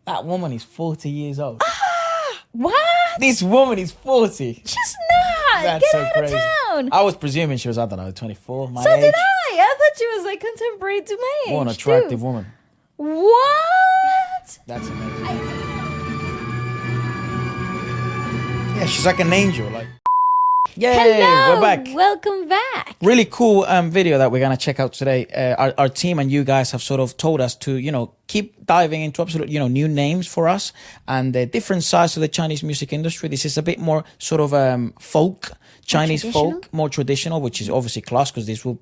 That woman is 40 years old. What? This woman is 40. She's not. That's Get so out crazy. of town. I was presuming she was, I don't know, 24, my So age. did I. I thought she was like contemporary to my age. What an attractive too. woman. What? That's amazing. Yeah, she's like an angel. Like, yay, Hello. we're back. Welcome back. Really cool video that we're gonna check out today. Our team and you guys have sort of told us to, you know, keep diving into absolute, you know, new names for us and different sides of the Chinese music industry. This is a bit more sort of folk, Chinese folk, more traditional, which is obviously class, because this will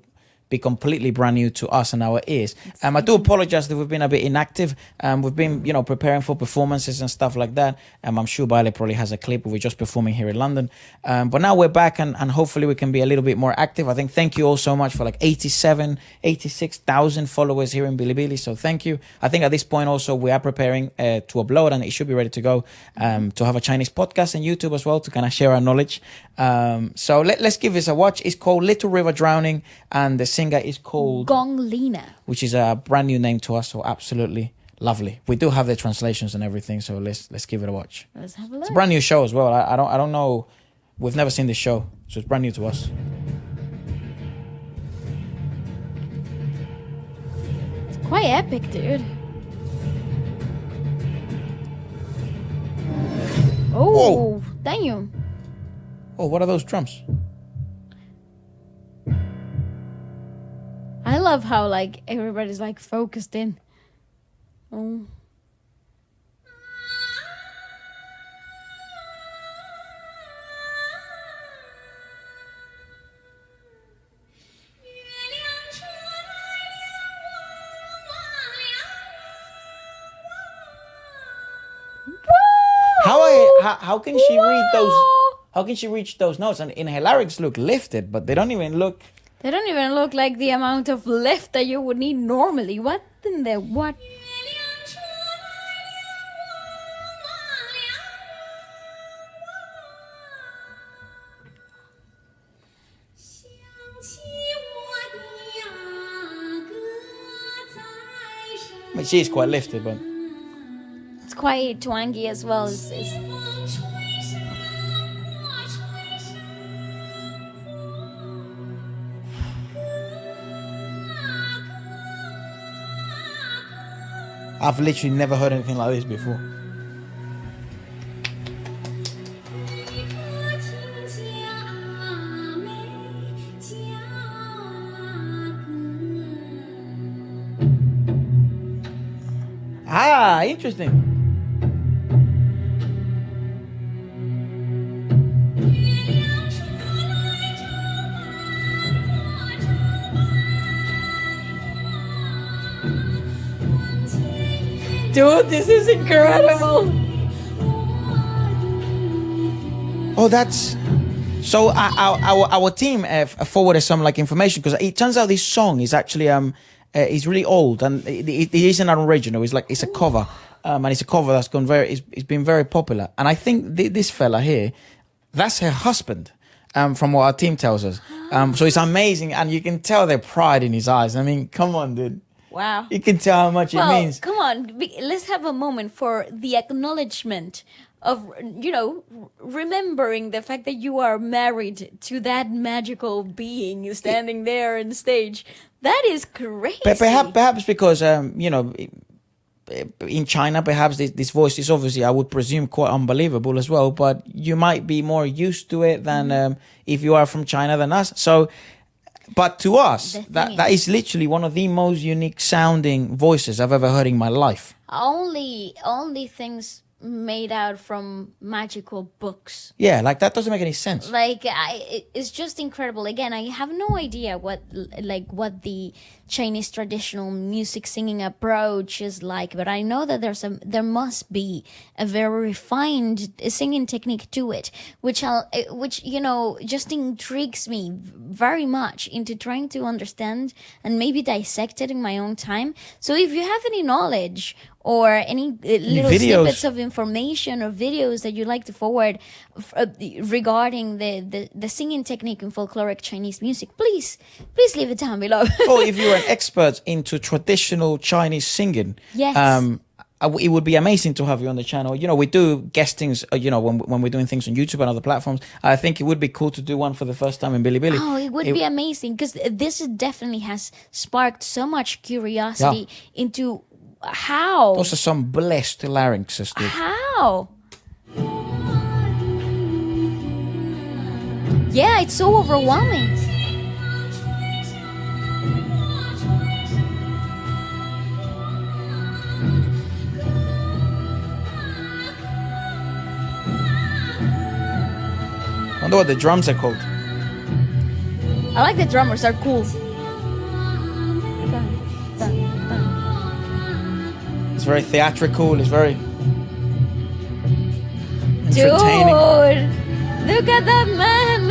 be completely brand new to us and our ears. I do apologize that we've been a bit inactive. We've been, preparing for performances and stuff like that. I'm sure Baile probably has a clip. We're just performing here in London. But now we're back and hopefully we can be a little bit more active. I think thank you all so much for like 86,000 followers here in Bilibili. So thank you. I think at this point also we are preparing to upload, and it should be ready to go, to have a Chinese podcast and YouTube as well to kind of share our knowledge. So let's give this a watch. It's called Little River Drowning, and the singer is called Gong Linna, which is a brand new name to us. So absolutely lovely. We do have the translations and everything. So let's give it a watch. Let's have a look. It's a brand new show as well. I don't know. We've never seen this show, so it's brand new to us. It's quite epic, dude. Oh, damn. Oh, what are those drums? I love how like everybody's like focused in. Oh. How can she read those? How can she reach those notes? And in her lyrics look lifted, but they don't even look. They don't even look like the amount of lift that you would need normally. What in the what? I mean, she is quite lifted, but It's quite twangy as well. I've literally never heard anything like this before. Ah, interesting. Dude, this is incredible. Oh, that's so. Our team forwarded some like information, because it turns out this song is actually is really old, and it isn't an original. It's a cover, and it's a cover that's gone it's been very popular. And I think this fella here, that's her husband, from what our team tells us. So it's amazing, and you can tell the pride in his eyes. I mean, come on, dude. Wow. You can tell how much it means. Come on, let's have a moment for the acknowledgement of, remembering the fact that you are married to that magical being standing there on stage. That is crazy. Perhaps because, in China, perhaps this voice is obviously, I would presume, quite unbelievable as well. But you might be more used to it than if you are from China than us. So, but to us, that is literally one of the most unique sounding voices I've ever heard in my life. Only things made out from magical books. Yeah, like that doesn't make any sense. Like it's just incredible. Again, I have no idea what the Chinese traditional music singing approach is like, but I know that there must be a very refined singing technique to it, which just intrigues me very much into trying to understand and maybe dissect it in my own time. So if you have any knowledge or any little snippets of information or videos that you'd like to forward regarding the singing technique in folkloric Chinese music, please leave it down below. Or if you're an expert into traditional Chinese singing, yes. It would be amazing to have you on the channel. We do guestings, when we're doing things on YouTube and other platforms. I think it would be cool to do one for the first time in Bilibili. Oh, it would be amazing, because this definitely has sparked so much curiosity into how. Those are some blessed larynxes, dude. How? Yeah, it's so overwhelming. I wonder what the drums are called. I like the drummers, they're cool. It's very theatrical. It's very Dude, entertaining. look at that man.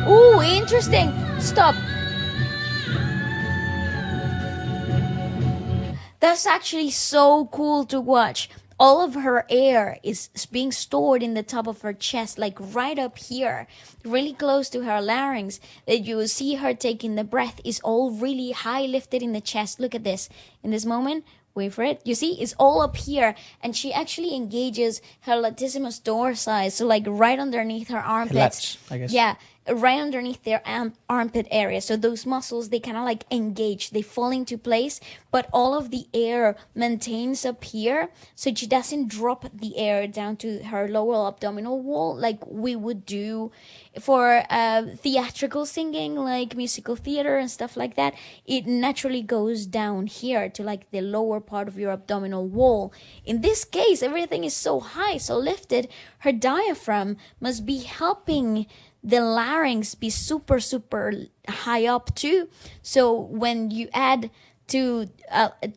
Ooh, interesting. Stop. That's actually so cool to watch. All of her air is being stored in the top of her chest, like right up here, really close to her larynx. That you will see her taking the breath is all really high lifted in the chest. Look at this. In this moment, wait for it. You see, it's all up here, and she actually engages her latissimus dorsi, so like right underneath her armpits. Lats, I guess. Yeah, right underneath their armpit area. So those muscles, they kind of like engage, they fall into place, but all of the air maintains up here, so she doesn't drop the air down to her lower abdominal wall like we would do for theatrical singing, like musical theater and stuff like that. It naturally goes down here to like the lower part of your abdominal wall. In this case, everything is so high, so lifted, her diaphragm must be helping the larynx be super high up too. So when you add to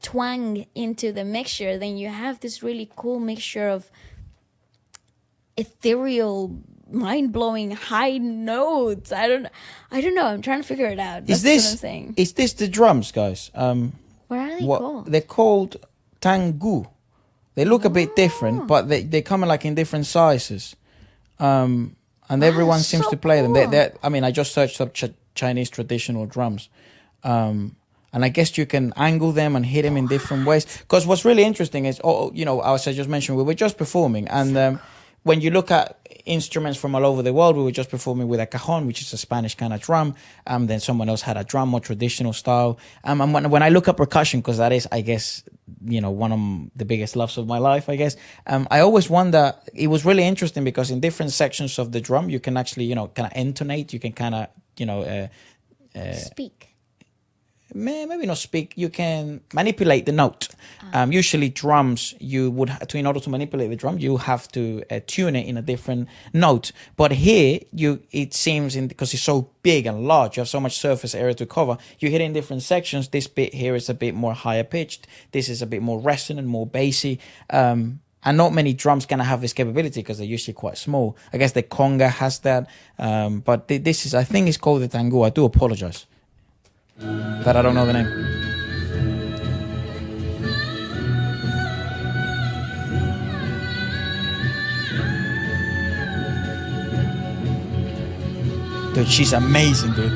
twang into the mixture, then you have this really cool mixture of ethereal, mind-blowing high notes. I don't know, I'm trying to figure it out. That's what I'm saying. Is this the drums, guys? What are they called? They're called Tangu. They look a bit different, but they come in like in different sizes. And everyone seems so to play them. cool. I mean, I just searched up Chinese traditional drums. And I guess you can angle them and hit them in different ways. Because what's really interesting is, as I just mentioned, we were just performing. And when you look at instruments from all over the world, we were just performing with a cajon, which is a Spanish kind of drum. Then someone else had a drum, more traditional style. And when I look at percussion, because that is, I guess, one of the biggest loves of my life, I guess. I always wonder, it was really interesting because in different sections of the drum, you can actually, kind of intonate, you can kind of, Speak. Maybe not speak, you can manipulate the note. Usually drums, in order to manipulate the drum, you have to tune it in a different note. But here, it seems, because it's so big and large, you have so much surface area to cover, you hit it in different sections. This bit here is a bit more higher pitched. This is a bit more resonant, more bassy. And not many drums can have this capability because they're usually quite small. I guess the conga has that. But this is, I think it's called the tango. I do apologize that I don't know the name. Dude, she's amazing, dude.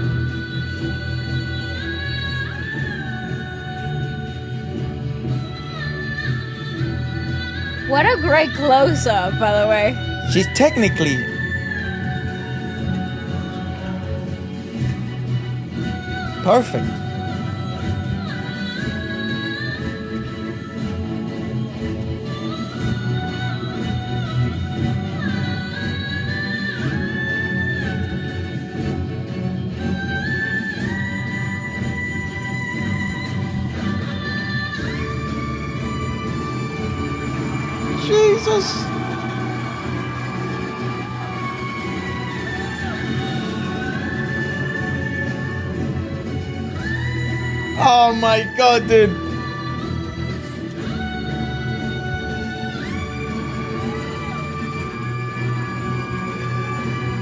What a great close-up, by the way. She's technically perfect. Jesus. Oh my God, dude.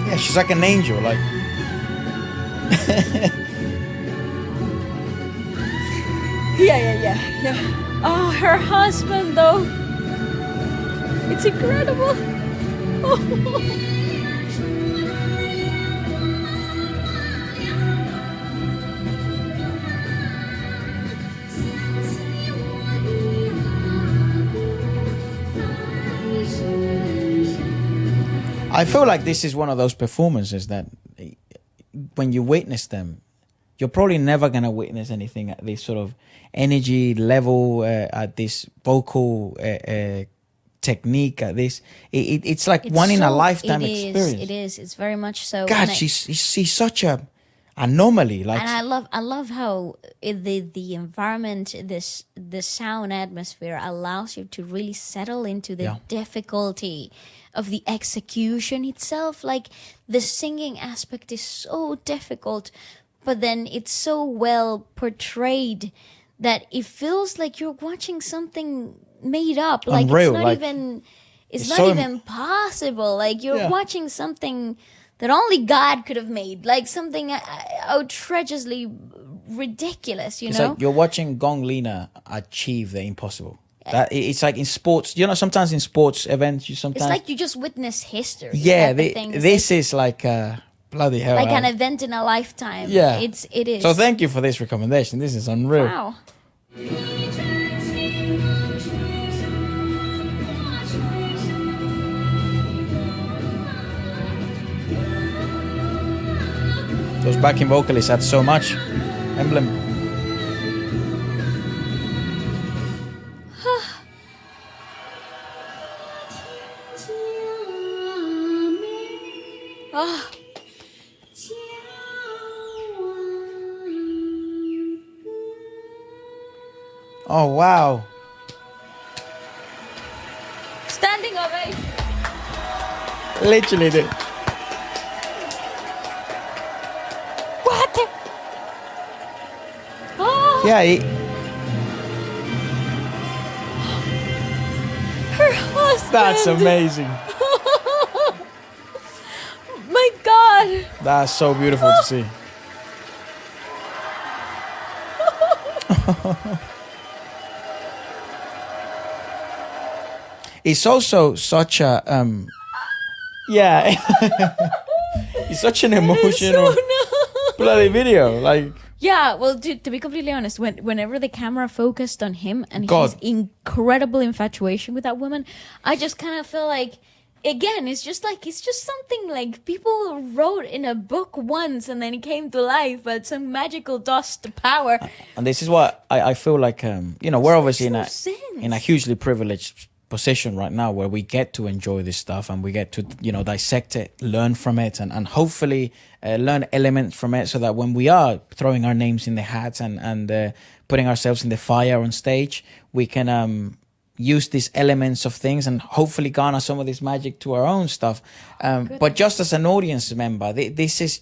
Yeah, she's like an angel, like. Yeah. Oh, her husband, though. It's incredible. I feel like this is one of those performances that when you witness them, you're probably never going to witness anything at this sort of energy level, at this vocal technique, at this. It's like one in a lifetime experience. It is. It's very much so. God, she's such a anomaly. Like, And I love how the environment, the sound atmosphere allows you to really settle into the difficulty of the execution itself. Like the singing aspect is so difficult, but then it's so well portrayed that it feels like you're watching something made up. Like unreal, it's not like, even it's it's not so even possible. Like you're Yeah. watching something that only God could have made, like something outrageously ridiculous, you it's know? like you're watching Gong Linna achieve the impossible. That it's like in sports, you know, sometimes in sports events, you sometimes It's like you just witness history. yeah, type of thing. It's this is like bloody hell. like an event in a lifetime. Yeah. It is. So thank you for this recommendation. This is unreal. Wow. Those backing vocalists add so much. Emblem. Oh, Oh wow. standing ovation. Literally, dude. What? Oh, Yeah, her husband. that's amazing. My God. That's so beautiful to see. It's also such a yeah. It's such an emotional bloody video. Like, Yeah, well, to be completely honest, whenever the camera focused on him and God. his incredible infatuation with that woman, I just kind of feel like, again, it's just something like people wrote in a book once and then it came to life, but some magical dust power. and this is what I feel like. You know, we're obviously in no a sense. in a hugely privileged position right now where we get to enjoy this stuff and we get to, you know, dissect it, learn from it, and hopefully learn elements from it so that when we are throwing our names in the hats and putting ourselves in the fire on stage, we can use these elements of things and hopefully garner some of this magic to our own stuff. But just as an audience member, this is...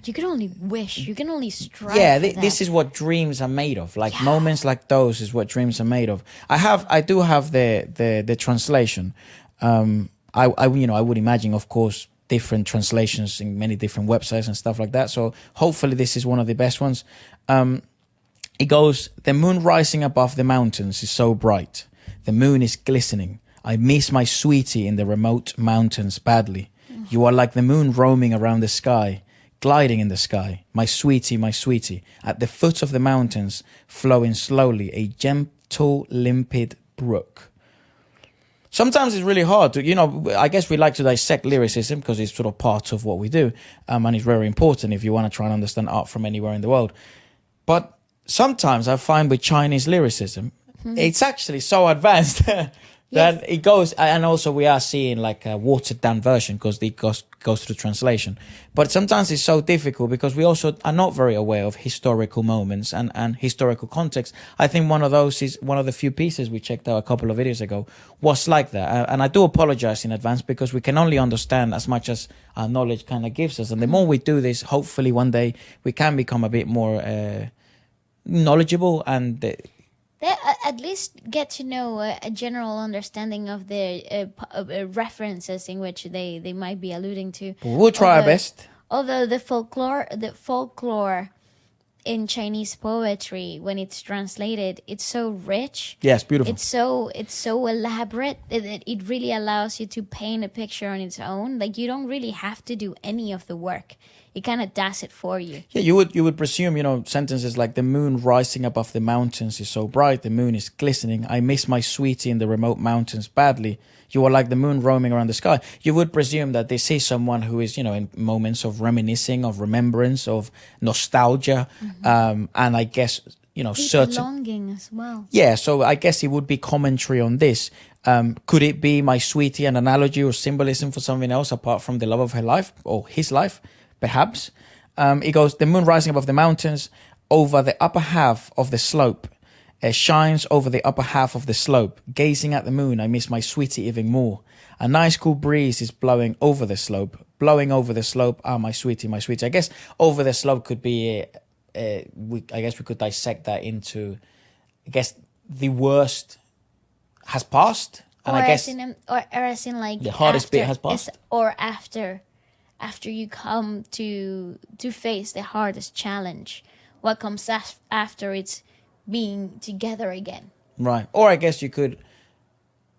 You can only wish, you can only strive. Yeah, for that. this is what dreams are made of. Like moments like those is what dreams are made of. I do have the translation. I would imagine, of course, different translations in many different websites and stuff like that. So hopefully this is one of the best ones. It goes, the moon rising above the mountains is so bright. The moon is glistening. I miss my sweetie in the remote mountains badly. You are like the moon roaming around the sky, gliding in the sky, my sweetie, at the foot of the mountains, flowing slowly, a gentle, limpid brook. Sometimes it's really hard to, you know, I guess we like to dissect lyricism because it's sort of part of what we do, and it's very important if you want to try and understand art from anywhere in the world. But sometimes I find with Chinese lyricism, it's actually so advanced that it goes, and also we are seeing like a watered down version because it goes through translation. But sometimes it's so difficult because we also are not very aware of historical moments and historical context. I think one of those is one of the few pieces we checked out a couple of videos ago was like that. And I do apologize in advance because we can only understand as much as our knowledge kind of gives us. And the more we do this, hopefully one day we can become a bit more knowledgeable and... They at least get to know a general understanding of the references in which they might be alluding to. We'll try our best. Although the folklore in Chinese poetry, when it's translated, it's so rich. Yes, beautiful. It's so elaborate that it really allows you to paint a picture on its own. Like you don't really have to do any of the work. It kind of does it for you. Yeah, you would presume, you know, sentences like the moon rising above the mountains is so bright, the moon is glistening. I miss my sweetie in the remote mountains badly. You are like the moon roaming around the sky. You would presume that this is someone who is, you know, in moments of reminiscing, of remembrance, of nostalgia, and I guess, you know, certain Longing as well. Yeah, so I guess it would be commentary on this. Could it be my sweetie an analogy or symbolism for something else apart from the love of her life or his life? Perhaps. It goes, the moon rising above the mountains over the upper half of the slope. Shines over the upper half of the slope. Gazing at the moon, I miss my sweetie even more. A nice cool breeze is blowing over the slope. Blowing over the slope, my sweetie, my sweetie. I guess over the slope could be, I guess we could dissect that into, I guess the worst has passed. And or I guess or as in like the hardest bit after- has passed. or after you come to face the hardest challenge, what comes after it's being together again. Right. Or I guess you could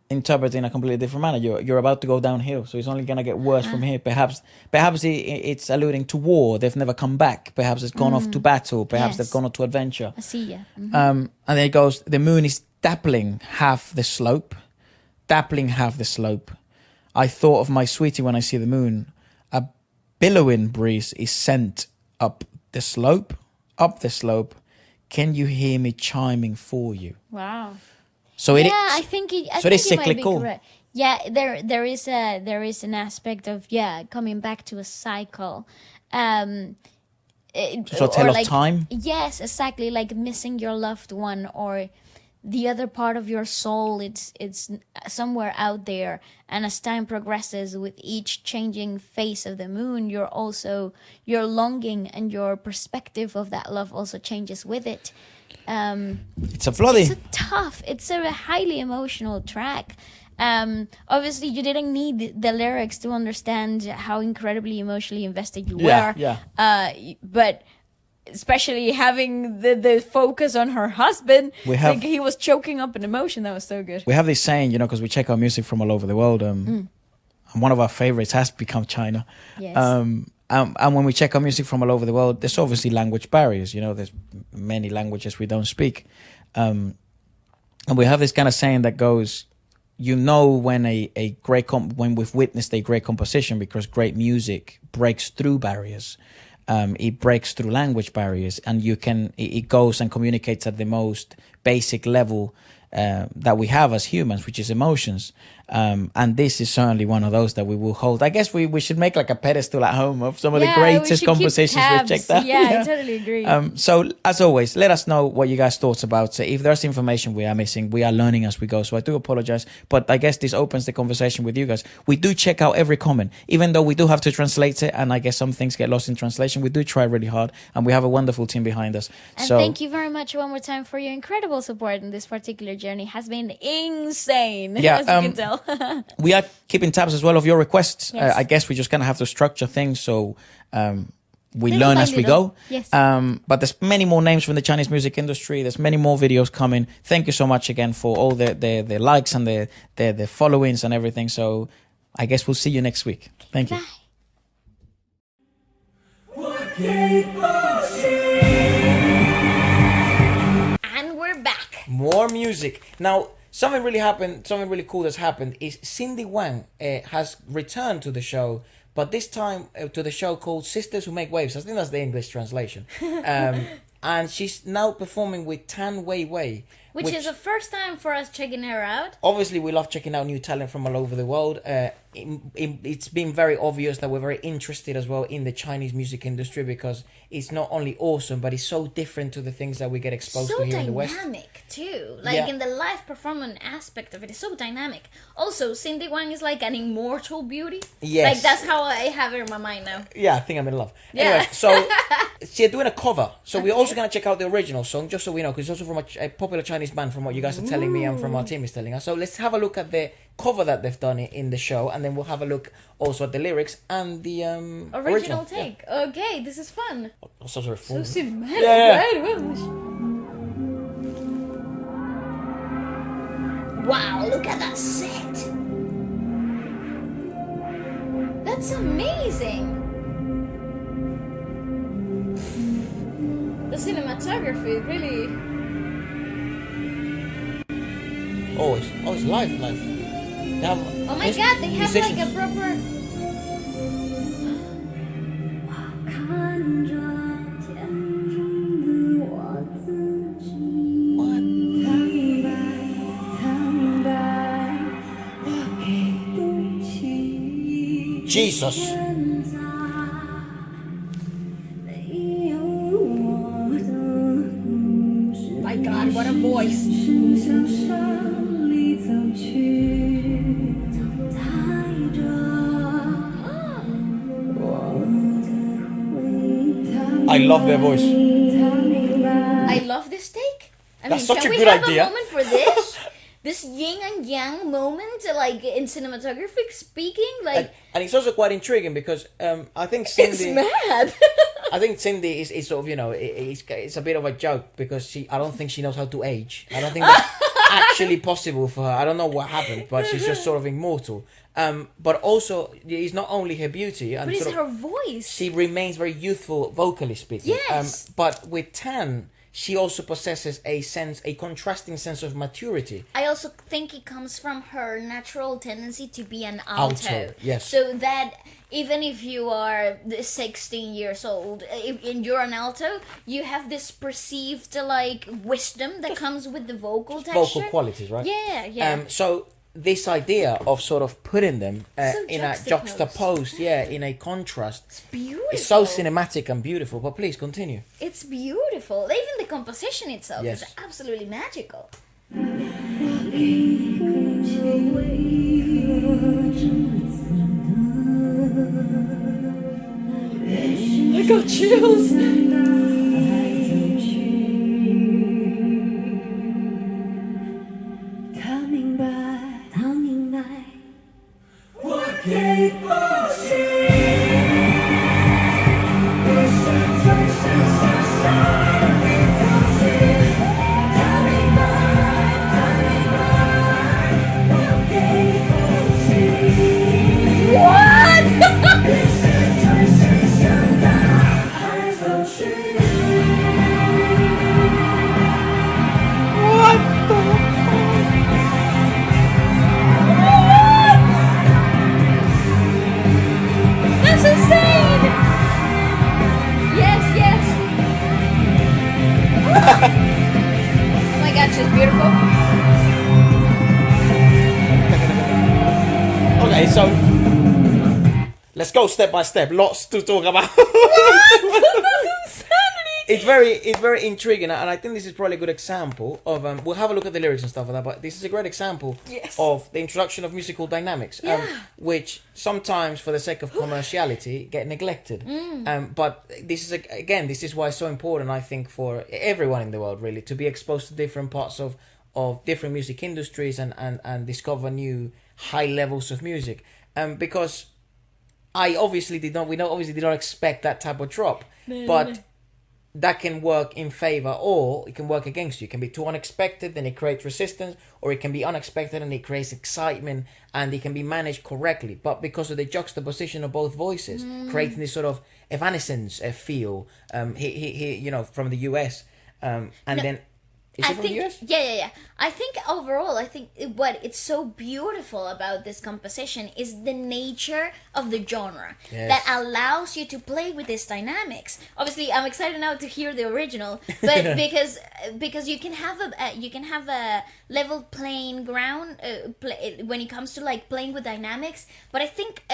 interpret in a completely different manner. You're about to go downhill, so it's only going to get worse from here. Perhaps it's alluding to war. They've never come back. Perhaps it's gone off to battle. Perhaps Yes. they've gone off to adventure. I see ya. And then it goes, the moon is dappling half the slope. Dappling half the slope. I thought of my sweetie when I see the moon. A billowing breeze is sent up the slope. Up the slope. Can you hear me chiming for you? Wow. So it is. I think it. I so it is think you might be cyclical. correct. Yeah, there is an aspect of coming back to a cycle. So a tale of time? Yes, exactly. Like missing your loved one or the other part of your soul. It's somewhere out there, and as time progresses, with each changing phase of the moon, your longing and your perspective of that love also changes with it. It's a Highly emotional track. Obviously, you didn't need the lyrics to understand how incredibly emotionally invested you were. But especially having the focus on her husband, he was choking up an emotion. That was so good. We have this saying, because we check our music from all over the world. And one of our favorites has become China. Yes. And when we check our music from all over the world, there's obviously language barriers. There's many languages we don't speak. And we have this kind of saying that goes, when when we've witnessed a great composition, because great music breaks through barriers. It breaks through language barriers, and it goes and communicates at the most basic level that we have as humans, which is emotions. And this is certainly one of those that we will hold. I guess we should make like a pedestal at home of some of the greatest compositions we've checked out. Yeah, I totally agree. So as always, let us know what you guys thought about. So if there's information we are missing, we are learning as we go. So I do apologize, but I guess this opens the conversation with you guys. We do check out every comment, even though we do have to translate it, and I guess some things get lost in translation. We do try really hard, and we have a wonderful team behind us. And thank you very much one more time for your incredible support in this particular journey. Has been insane, as you can tell. We are keeping tabs as well of your requests. Yes. I guess we just kind of have to structure things so we learn as we go. Yes. But there's many more names from the Chinese music industry. There's many more videos coming. Thank you so much again for all the likes and the followings and everything. So I guess we'll see you next week. Thank you. And we're back. More music. Now, something really cool that's happened is Cyndi Wang has returned to the show, but this time to the show called Sisters Who Make Waves. I think that's the English translation. And she's now performing with Tang Weiwei. Which is the first time for us checking her out. Obviously, we love checking out new talent from all over the world. It's been very obvious that we're very interested as well in the Chinese music industry, because it's not only awesome, but it's so different to the things that we get exposed to here in the West. So dynamic too. Like in the live performance aspect of it, it's so dynamic. Also, Cyndi Wang is like an immortal beauty. Yes. Like that's how I have her in my mind now. Yeah, I think I'm in love. Yeah. Anyway, so she's doing a cover. So we're also going to check out the original song, just so we know, because it's also from a popular Chinese band, from what you guys are telling me and from our team is telling us. So let's have a look at the cover that they've done in the show, and then we'll have a look also at the lyrics and the Original take. Yeah. Okay, this is fun. Oh, so sorry. So cinematic, Yeah. right? Wow, look at that set. That's amazing. The cinematography really. Oh, it's live. They have Oh my god, they have like a proper. Jesus. I love their voice. I love this take. I That's mean, such can a we good have idea. a moment for this? This yin and yang moment, like in cinematography speaking, like And it's also quite intriguing because I think it's Cyndi. mad. I think Cyndi is sort of, you know, it's a bit of a joke because I don't think she knows how to age. I don't think that's actually possible for her. I don't know what happened, but she's just sort of immortal. But also, it's not only her beauty, and But it's sort her of, voice. she remains very youthful vocally speaking. Yes. But with Tang, she also possesses a contrasting sense of maturity. I also think it comes from her natural tendency to be an alto. Yes. So that even if you are 16 years old, and you're an alto, you have this perceived like wisdom that comes with the vocal texture. Vocal qualities, right? Yeah, yeah. So this idea of sort of putting them So in a juxtaposed, in a contrast, It's beautiful. it's so cinematic and beautiful. But please continue. It's beautiful. Even the composition itself Yes. is absolutely magical. I got chills. That's insane! Yes, yes. Oh my god, she's beautiful. Okay, so let's go step by step. Lots to talk about. It's very intriguing, and I think this is probably a good example of. We'll have a look at the lyrics and stuff like that, but this is a great example of the introduction of musical dynamics, which sometimes, for the sake of commerciality, get neglected. But this is this is why it's so important, I think, for everyone in the world, really, to be exposed to different parts of different music industries and discover new high levels of music. Because we obviously did not expect that type of drop, but that can work in favor or it can work against you. It can be too unexpected and it creates resistance, or it can be unexpected and it creates excitement and it can be managed correctly. But because of the juxtaposition of both voices, creating this sort of evanescence feel, he from the US, then is he from the US? Yeah. I think overall, what it's so beautiful about this composition is the nature of the genre that allows you to play with these dynamics. Obviously, I'm excited now to hear the original, but because you can have a level playing ground when it comes to like playing with dynamics. But I think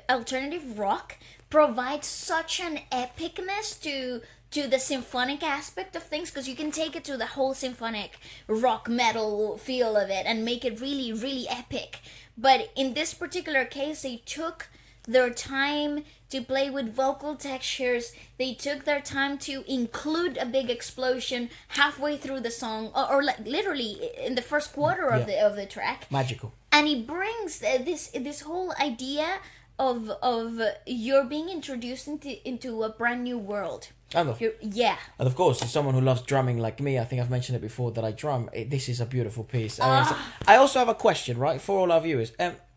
alternative rock provides such an epicness to the symphonic aspect of things, because you can take it to the whole symphonic rock metal feel of it and make it really, really epic. But in this particular case, they took their time to play with vocal textures. They took their time to include a big explosion halfway through the song, or like literally in the first quarter of the track. Magical. And it brings this whole idea of you're being introduced into a brand new world. And of course, as someone who loves drumming like me, I think I've mentioned it before that I drum. This is a beautiful piece. I also have a question, right, for all our viewers.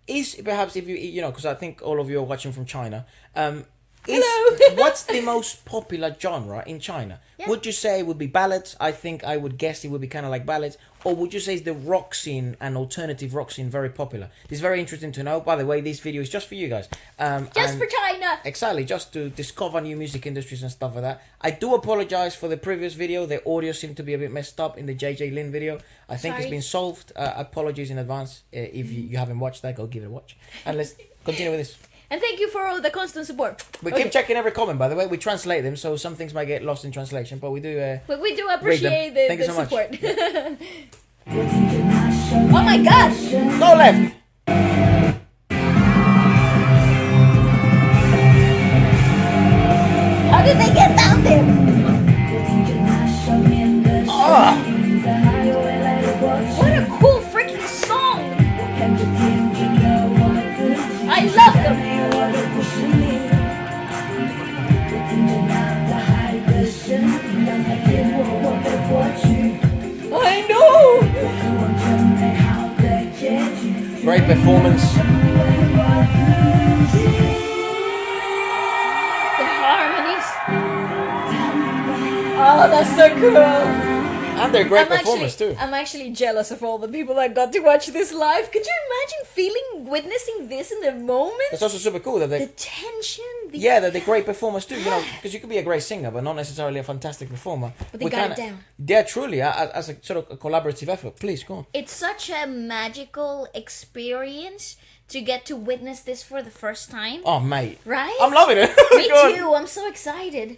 Is perhaps if you know, because I think all of you are watching from China. What's the most popular genre in China? Yeah. Would you say it would be ballads? I think I would guess it would be kind of like ballads. Or would you say is the rock scene and alternative rock scene very popular? It's very interesting to know. By the way, this video is just for you guys. Just for China. Exactly, just to discover new music industries and stuff like that. I do apologize for the previous video. The audio seemed to be a bit messed up in the JJ Lin video. I think it's been solved. Apologies in advance. If you haven't watched that, go give it a watch. And let's continue with this. And thank you for all the constant support. We keep checking every comment, by the way. We translate them, so some things might get lost in translation, but we do. But we do appreciate Thank you the so much. support. Oh my gosh! Go left. How did they get down there? Great performance. The harmonies. Oh, that's so cool. And they're great performers too. I'm actually jealous of all the people that got to watch this live. Could you imagine witnessing this in the moment? It's also super cool that The they... tension. Yeah, that they're great performers too, you know, because you could be a great singer, but not necessarily a fantastic performer. But they got it down. Yeah, truly, as a sort of a collaborative effort. Please, go on. It's such a magical experience to get to witness this for the first time. Oh, mate. Right? I'm loving it. Me Go on. too. I'm so excited.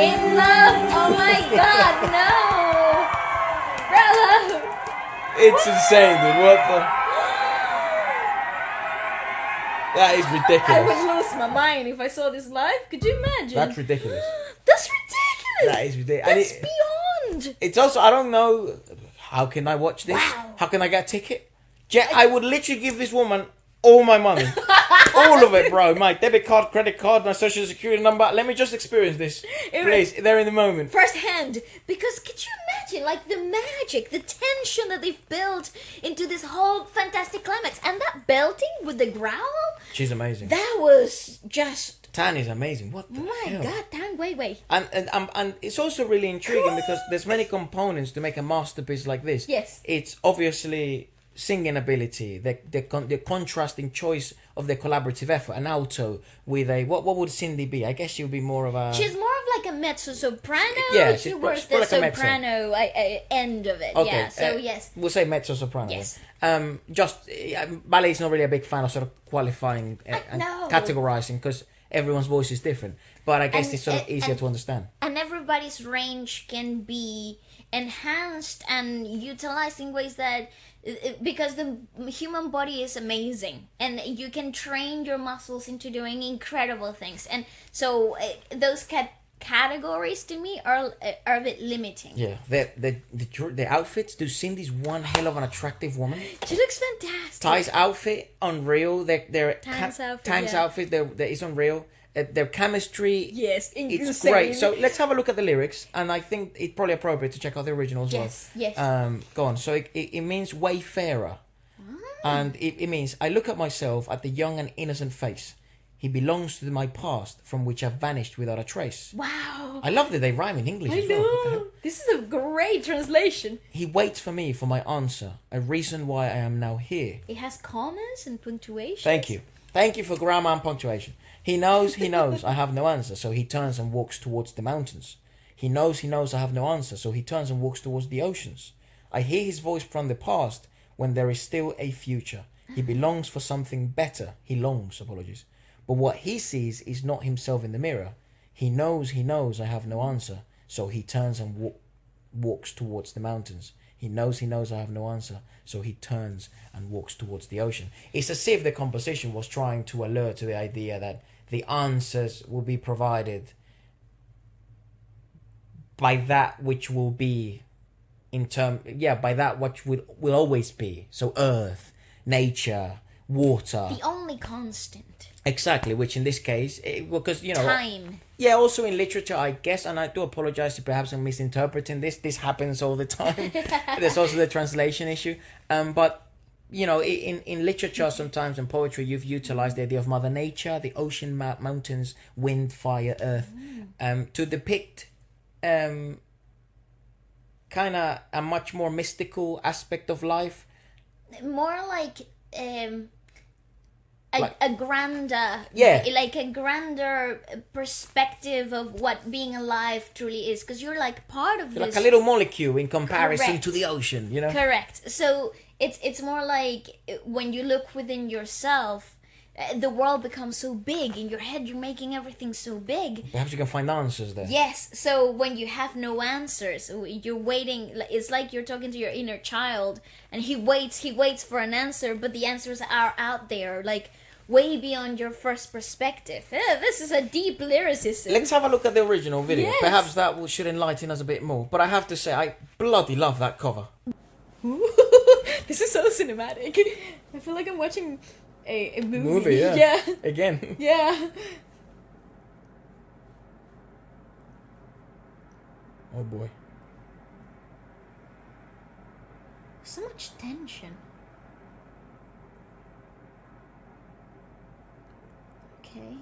In love. Oh my god, no. Bravo. It's insane, dude. What the... That is I ridiculous. would lose my mind if I saw this live. Could you imagine? That's ridiculous. That's ridiculous. That is ridiculous. That's beyond. It's also, I don't know, how can I watch this? Wow. How can I get a ticket? I would literally give this woman all my money. All of it, bro. My debit card, credit card, my social security number. Let me just experience this. Please, they're in the moment. First hand. Because could you imagine, like, the magic, the tension that they've built into this whole fantastic climax, and that belting with the growl? She's amazing. That was just, Tan is amazing. What the my hell? god, Tang Weiwei. And it's also really intriguing because there's many components to make a masterpiece like this. Yes. It's obviously singing ability, the contrasting choice of the collaborative effort, an alto with a what would Cyndi be? I guess she would be more of a... She's more of like a mezzo soprano. Yeah, she she's works more the like a mezzo. soprano end of it. Okay, Yeah, so yes. We'll say mezzo soprano. Yes. Ballet is not really a big fan of sort of qualifying and no. categorizing because everyone's voice is different. But I guess And- it's sort of easier and- to understand. And everybody's range can be enhanced and utilized in ways that because the human body is amazing and you can train your muscles into doing incredible things, and so those categories to me are a bit limiting. Yeah, the outfits. Do Cindy's one hell of an attractive woman. She looks fantastic. Ty's outfit unreal. Tang's outfit, Tang's yeah. outfit. Is unreal. Their chemistry. Yes, It's insane. great. So let's have a look at the lyrics, and I think it's probably appropriate to check out the original as Yes, well. yes. Go on. So it means wayfarer, and it means I look at myself at the young and innocent face. He belongs to my past, from which I've vanished without a trace. Wow. I love that they rhyme in English I as well. What the hell? know. This is a great translation. He waits for me for my answer, a reason why I am now here. It has commas and punctuation. Thank you. Thank you for grammar and punctuation. He knows I have no answer, so he turns and walks towards the mountains. He knows I have no answer, so he turns and walks towards the oceans. I hear his voice from the past when there is still a future. He belongs for something better. He longs, apologies. But what he sees is not himself in the mirror. He knows I have no answer, so he turns and walks towards the mountains. He knows I have no answer, so he turns and walks towards the ocean. It's as if the composition was trying to alert to the idea that the answers will be provided by that which will be by that which will always be. So earth, nature, water. The only constant. Exactly, which in this case, because, you know... Time. Yeah, also in literature, I guess, and I do apologize if perhaps I'm misinterpreting this. This happens all the time. There's also the translation issue. But, you know, in literature sometimes, in poetry, you've utilized the idea of Mother Nature, the ocean, mountains, wind, fire, earth, to depict kind of a much more mystical aspect of life. More like a grander, Yeah. like a grander perspective of what being alive truly is, because you're like part of Like this. a little molecule in comparison Correct. to the ocean, you know? Correct. So it's more like when you look within yourself, the world becomes so big in your head. You're making everything so big. Perhaps you can find answers there. Yes. So when you have no answers, you're waiting. It's like you're talking to your inner child, and he waits for an answer, but the answers are out there, like way beyond your first perspective. This is a deep lyricism. Let's have a look at the original video. Yes. Perhaps that should enlighten us a bit more. But I have to say, I bloody love that cover. This is so cinematic. I feel like I'm watching a movie. Yeah. Yeah. Again. Yeah. Oh boy. So much tension. Okay.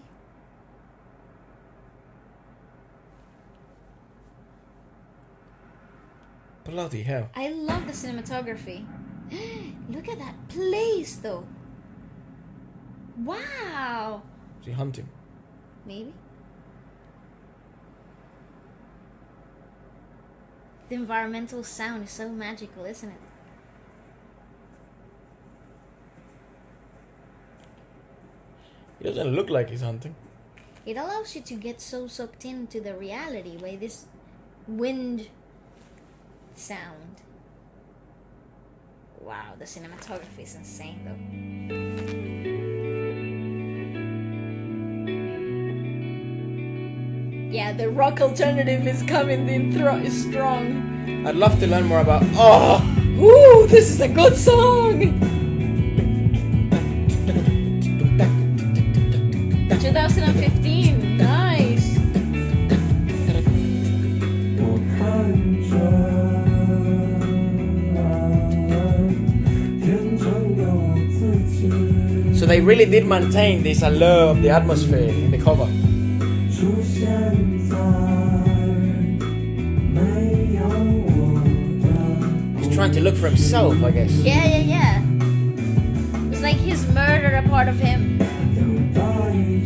Bloody hell. I love the cinematography. Look at that place, though. Wow. Is he hunting? Maybe. The environmental sound is so magical, isn't it? He doesn't look like he's hunting. It allows you to get so sucked into the reality by this wind sound. Wow, the cinematography is insane, though. Yeah, the rock alternative is coming in strong. I'd love to learn more about... Oh! Ooh, this is a good song! 2015, nice. 我看着天上有我自己 So they really did maintain this allure of the atmosphere in the cover. 出现在没有我的 He's trying to look for himself, I guess. Yeah. It's like he's murdered a part of him. 等待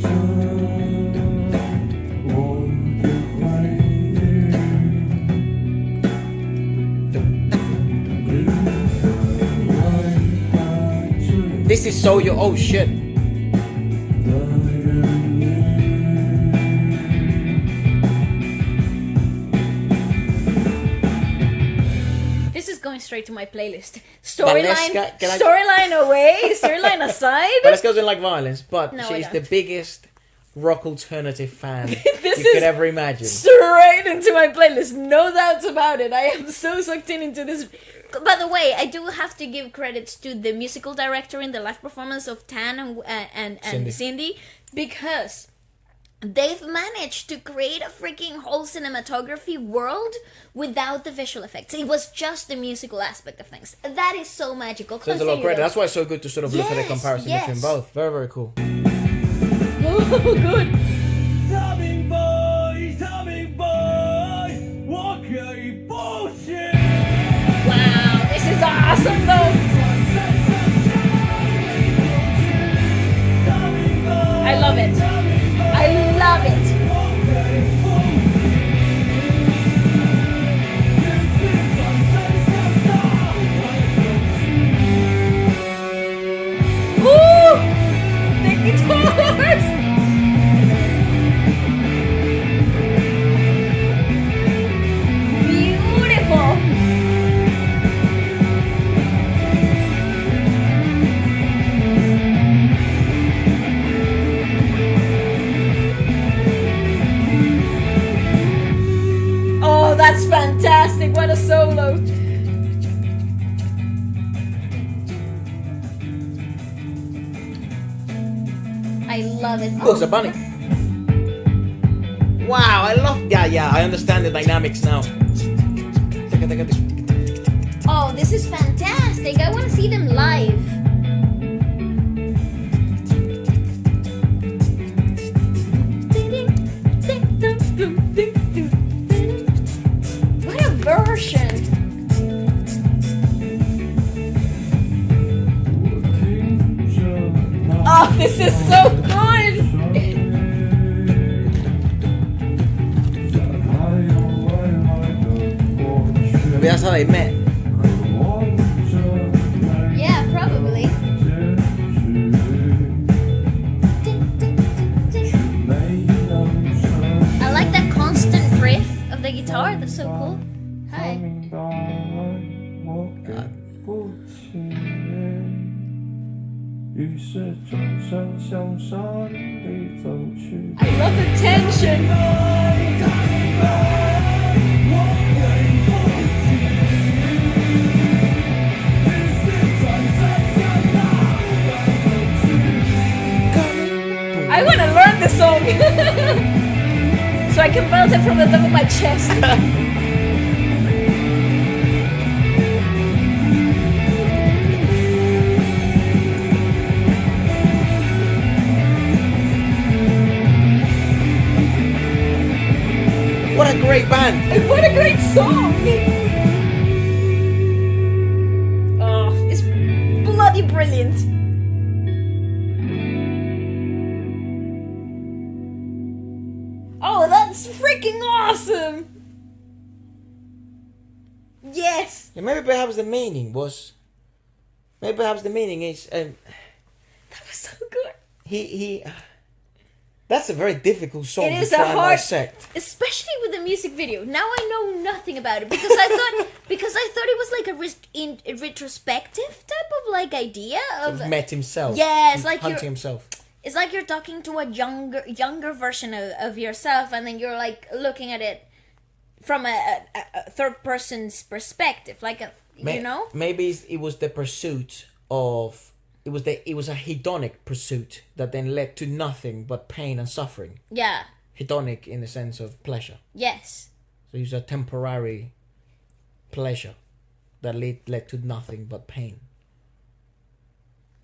着我的回忆 This is so your... Oh shit. This is going straight to my playlist. Storyline, Can I- storyline away, storyline aside. Valeska doesn't like violence, but No, I she's the don't. biggest rock alternative fan This you could is ever imagine. straight into my playlist, no doubts about it. I am so sucked into this. By the way, I do have to give credits to the musical director in the live performance of Tang and Cyndi, because they've managed to create a freaking whole cinematography world without the visual effects. It was just the musical aspect of things. That is so magical. So there's a lot of Continue, credit. though. That's why it's so good to sort of look at the Yes, comparison yes. between both. Very, very cool. Oh, good. Coming boy 我可以不行 Wow, this is awesome though. I love it. I love it. Ooh, the guitars. Beautiful. Oh, that's fantastic. What a solo. I love it. Oh, it's a bunny. Wow, I love... Yeah, I understand the dynamics now. Oh, this is fantastic. I want to see them live. What a version. Oh, This is so good. Maybe that's how they met. Yeah, probably. I like that constant riff of the guitar. That's so cool. Hi. I love the tension. I want to learn the song so I can belt it from the top of my chest. What a great band! And what a great song! Oh, it's bloody brilliant. Oh, that's freaking awesome! Yes! Yeah, maybe perhaps the meaning was. Maybe perhaps the meaning is. That was so good. He. That's a very difficult song It to is try a and hard, dissect. especially with the music video. Now I know nothing about it because I thought it was like a retrospective type of like idea of Met himself. Yes, like hunting you're- himself. It's like you're talking to a younger version of yourself, and then you're like looking at it from a third person's perspective, like you know. Maybe it was the pursuit of. It was a hedonic pursuit that then led to nothing but pain and suffering. Yeah. Hedonic in the sense of pleasure. Yes. So it was a temporary pleasure that led to nothing but pain.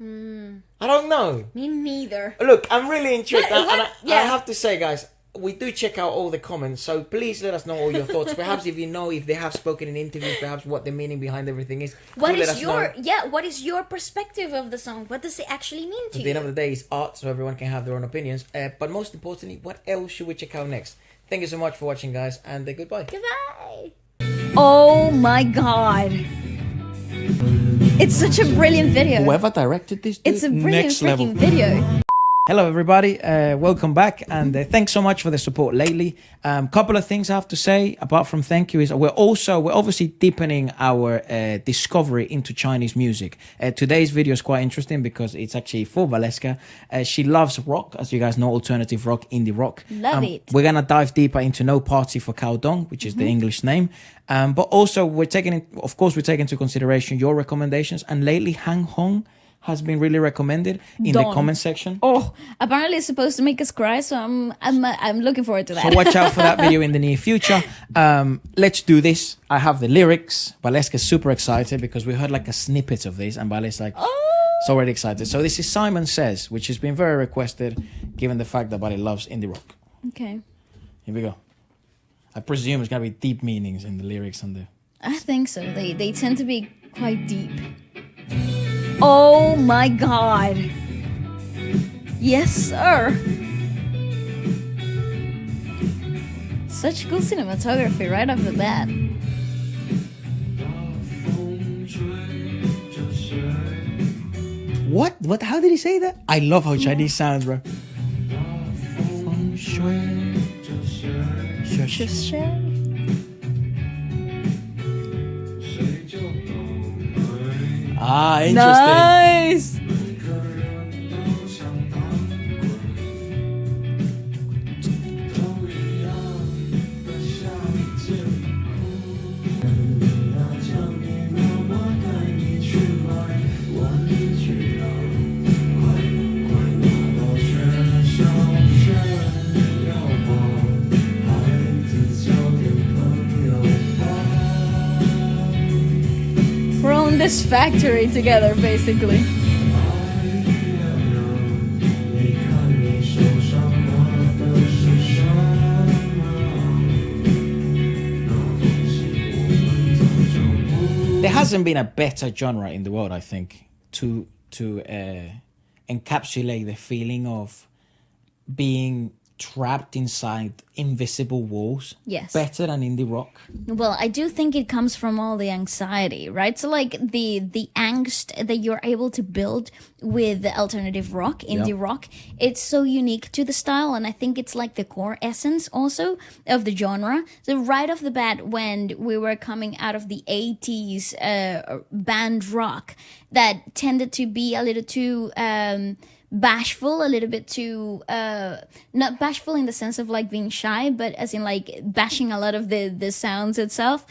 I don't know. Me neither. Look, I'm really intrigued. But And what- I yeah. have to say, guys, we do check out all the comments, so please let us know all your thoughts. Perhaps if you know if they have spoken in interviews, perhaps what the meaning behind everything is. What do let is us your know. what is your perspective of the song? What does it actually mean to At the end of you? the day, it's art, so everyone can have their own opinions. But most importantly, what else should we check out next? Thank you so much for watching, guys, and goodbye. Goodbye. Oh my god. It's such a brilliant video. Whoever directed this, It's a brilliant next level. freaking video. Hello, everybody. Welcome back, and thanks so much for the support lately. Couple of things I have to say, apart from thank you, is we're obviously deepening our discovery into Chinese music. Today's video is quite interesting because it's actually for Valeska. She loves rock, as you guys know, alternative rock, indie rock. Love it. We're gonna dive deeper into No Party for Cao Dong, which is the English name. But also we're taking into consideration your recommendations. And lately, Hang Hong has been really recommended in the Dawn. comment section. Oh, apparently it's supposed to make us cry, so I'm looking forward to that. So watch out for that video in the near future. Let's do this. I have the lyrics. Valeska's super excited because we heard like a snippet of this, and Valeska's like, so already excited. So this is Simon Says, which has been very requested, given the fact that Vale loves indie rock. Okay. Here we go. I presume it's gonna be deep meanings in the lyrics and the. I think so. They tend to be quite deep. Oh my god. Yes, sir. Such cool cinematography right off the bat. What? What? How did he say that? I love how Chinese sounds, bro. Just share. Ah, interesting. Nice. We're on this factory together, basically. There hasn't been a better genre in the world, I think, to encapsulate the feeling of being trapped inside invisible walls Yes. better than indie rock. Well, I do think it comes from all the anxiety, right? So like the angst that you're able to build with the alternative rock, indie rock, it's so unique to the style, and I think it's like the core essence also of the genre. So right off the bat, when we were coming out of the 80s band rock that tended to be a little too bashful, a little bit too not bashful in the sense of like being shy, but as in like bashing a lot of the sounds itself.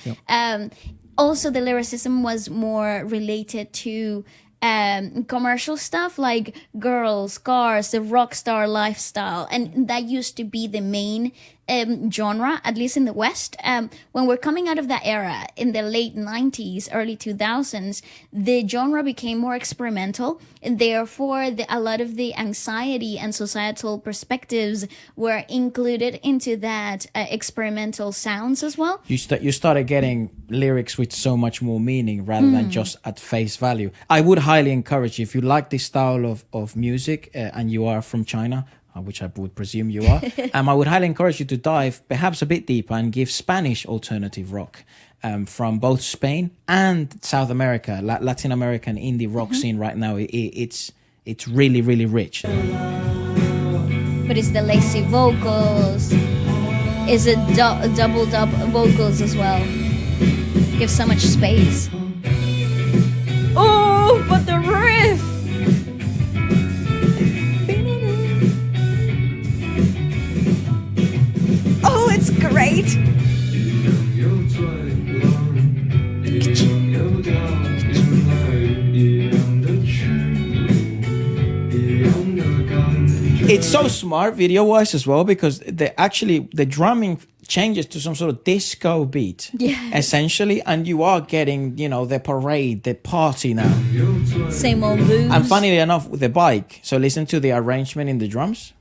Also the lyricism was more related to commercial stuff like girls, cars, the rock star lifestyle, and that used to be the main genre, at least in the West. When we're coming out of that era in the late 90s, early 2000s, the genre became more experimental, and therefore a lot of the anxiety and societal perspectives were included into that experimental sounds as well. You started getting lyrics with so much more meaning rather than just at face value. I would highly encourage you, if you like this style of music and you are from China, which I would presume you are, I would highly encourage you to dive perhaps a bit deeper and give Spanish alternative rock from both Spain and South America, Latin American indie rock scene right now. It's really, really rich. But it's the lacy vocals, is it doubled up vocals as well. Gives so much space. Oh, but the riff! Oh, it's great! It's so smart video-wise as well, because the drumming changes to some sort of disco beat, essentially, and you are getting, the parade, the party now. Same old blues. And funnily enough, with the bike, so listen to the arrangement in the drums.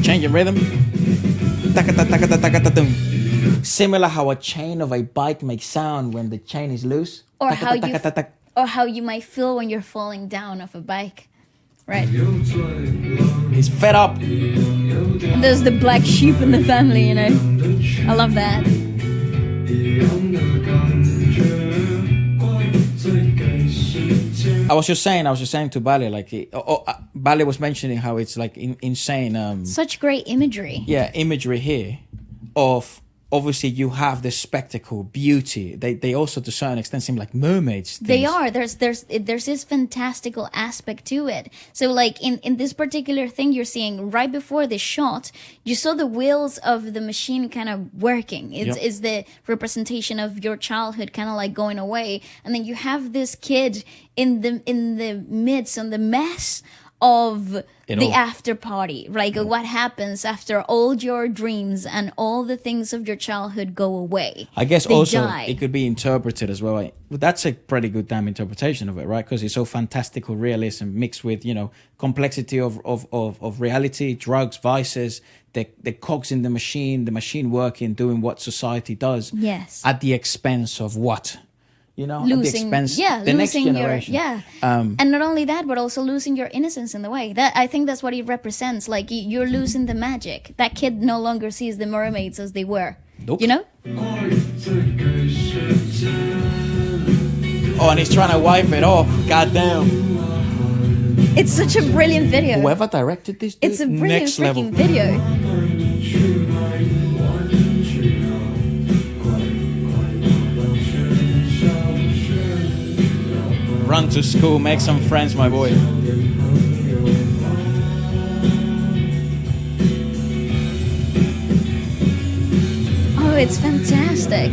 Changing rhythm. Similar how a chain of a bike makes sound when the chain is loose. Or how you might feel when you're falling down off a bike, right? He's fed up. And there's the black sheep in the family, I love that. I was just saying to Bale, like, Bale was mentioning how it's like insane. Such great imagery. Yeah, imagery here of, obviously you have the spectacle, beauty. They also to a certain extent seem like mermaids. They are. There's this fantastical aspect to it. So like in this particular thing you're seeing right before the shot, you saw the wheels of the machine kind of working. It's the representation of your childhood kind of like going away, and then you have this kid in the midst and the mess of the after party, like what happens after all your dreams and all the things of your childhood go away. I guess they also die. It could be interpreted as well. That's a pretty good damn interpretation of it, right? Because it's so fantastical realism mixed with complexity of reality, drugs, vices, the cogs in the machine working, doing what society does. Yes. At the expense of what? At the Losing, expense, the next generation. And not only that, but also losing your innocence in the way. That I think that's what it represents. Like you're losing the magic. That kid no longer sees the mermaids as they were. Nope. Oh, and he's trying to wipe it off. Goddamn. It's such a brilliant video. Whoever directed this, dude, it's a brilliant next level. freaking video. Run to school, make some friends, my boy. Oh, it's fantastic.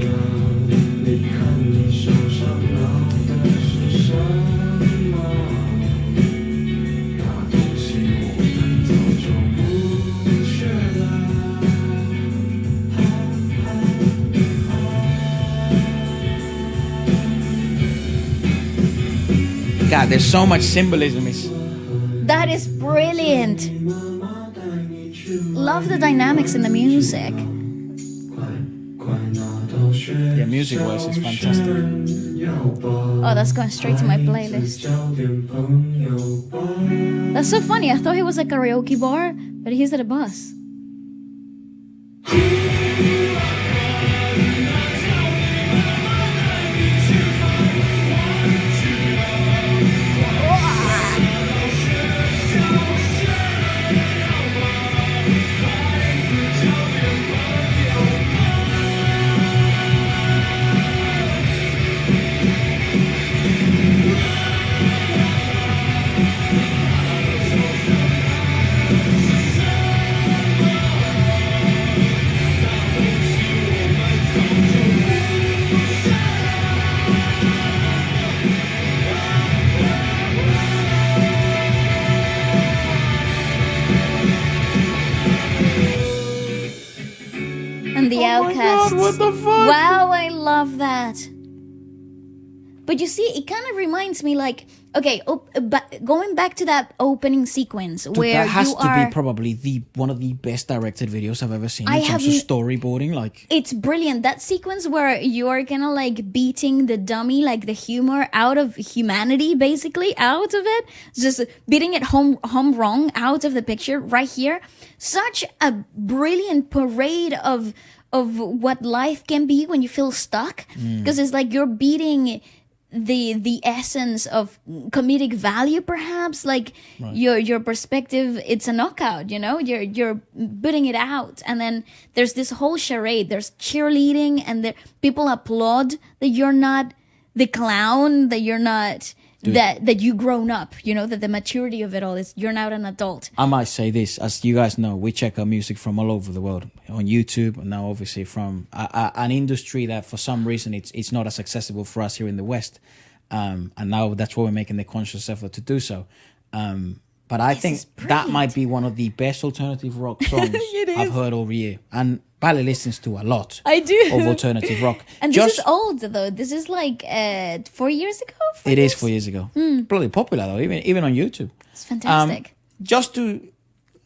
God, there's so much symbolism. That is brilliant. Love the dynamics in the music. Yeah, music-wise, it's fantastic. Oh, that's going straight to my playlist. That's so funny. I thought he was a karaoke bar, but he's at a bus. And the Outcasts. God, what the fuck? Wow, I love that. But you see, it kind of reminds me like, okay, going back to that opening sequence where that has you to are... be probably one of the best directed videos I've ever seen I in terms of haven't- storyboarding. Like, It's brilliant. That sequence where you're kind of like beating the dummy, like the humor out of humanity, basically, out of it. Just beating it home wrong out of the picture right here. Such a brilliant parade of what life can be when you feel stuck. Because it's like you're beating the essence of comedic value, perhaps, like your perspective. It's a knockout, you know, you're putting it out, and then there's this whole charade. There's cheerleading, and people applaud that you're not the clown, that you're not that you grown up, you know, that the maturity of it all is you're now an adult. I might say this, as you guys know, we check our music from all over the world on YouTube, and now obviously from an industry that for some reason it's not as accessible for us here in the West, and now that's why we're making the conscious effort to do so. But I think that might be one of the best alternative rock songs I've heard all year, and Bally listens to a lot. I do. Of alternative rock. And this is old though. This is like 4 years ago. It is 4 years ago. Bloody popular though, even on YouTube. It's fantastic. Just to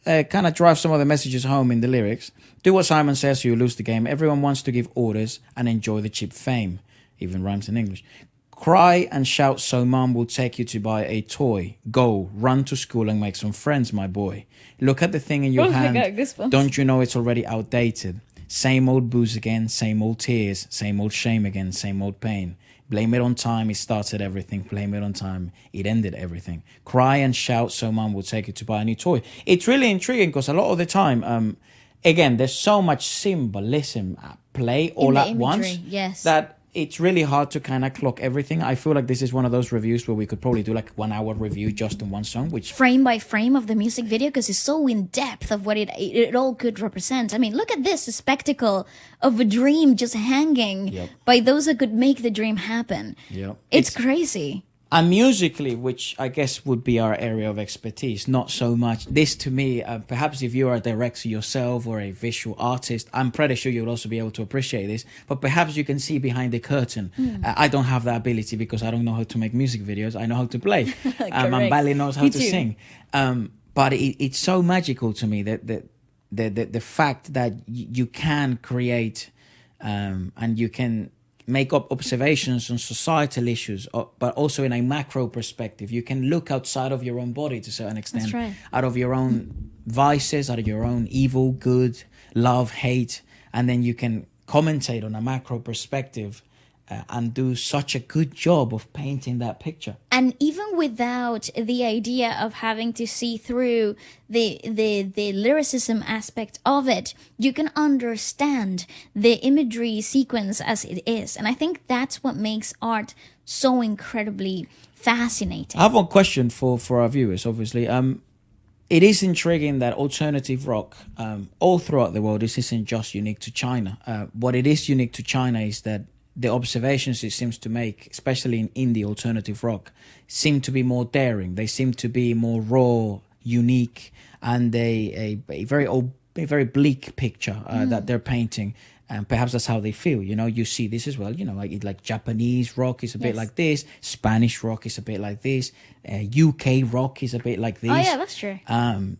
kind of drive some of the messages home in the lyrics, do what Simon says or you lose the game. Everyone wants to give orders and enjoy the cheap fame. Even rhymes in English. Cry and shout so mom will take you to buy a toy. Go, run to school and make some friends, my boy. Look at the thing in your hand. My God, goosebumps. Don't you know it's already outdated? Same old booze again, same old tears, same old shame again, same old pain. Blame it on time, it started everything. Blame it on time, it ended everything. Cry and shout so mom will take you to buy a new toy. It's really intriguing because a lot of the time, again, there's so much symbolism at play all at once that it's really hard to kind of clock everything. I feel like this is one of those reviews where we could probably do like 1 hour review just on one song, which frame by frame of the music video, because it's so in depth of what it all could represent. I mean, look at this, a spectacle of a dream just hanging by those that could make the dream happen. It's crazy. And musically, which I guess would be our area of expertise, not so much. This to me, perhaps if you are a director yourself or a visual artist, I'm pretty sure you'll also be able to appreciate this. But perhaps you can see behind the curtain. I don't have that ability because I don't know how to make music videos. I know how to play. And Bally knows how to sing. But it's so magical to me that the fact that you can create and you can make up observations on societal issues, but also in a macro perspective. You can look outside of your own body to a certain extent. That's right. Out of your own vices, out of your own evil, good, love, hate, and then you can commentate on a macro perspective and do such a good job of painting that picture. And even without the idea of having to see through the lyricism aspect of it, you can understand the imagery sequence as it is. And I think that's what makes art so incredibly fascinating. I have one question for our viewers, obviously. It is intriguing that alternative rock all throughout the world, this isn't just unique to China. What it is unique to China is that the observations it seems to make, especially in indie alternative rock, seem to be more daring. They seem to be more raw, unique, and a very bleak picture that they're painting. And perhaps that's how they feel. You know, you see this as well. You know, like Japanese rock is a bit like this. Spanish rock is a bit like this. UK rock is a bit like this. Oh yeah, that's true.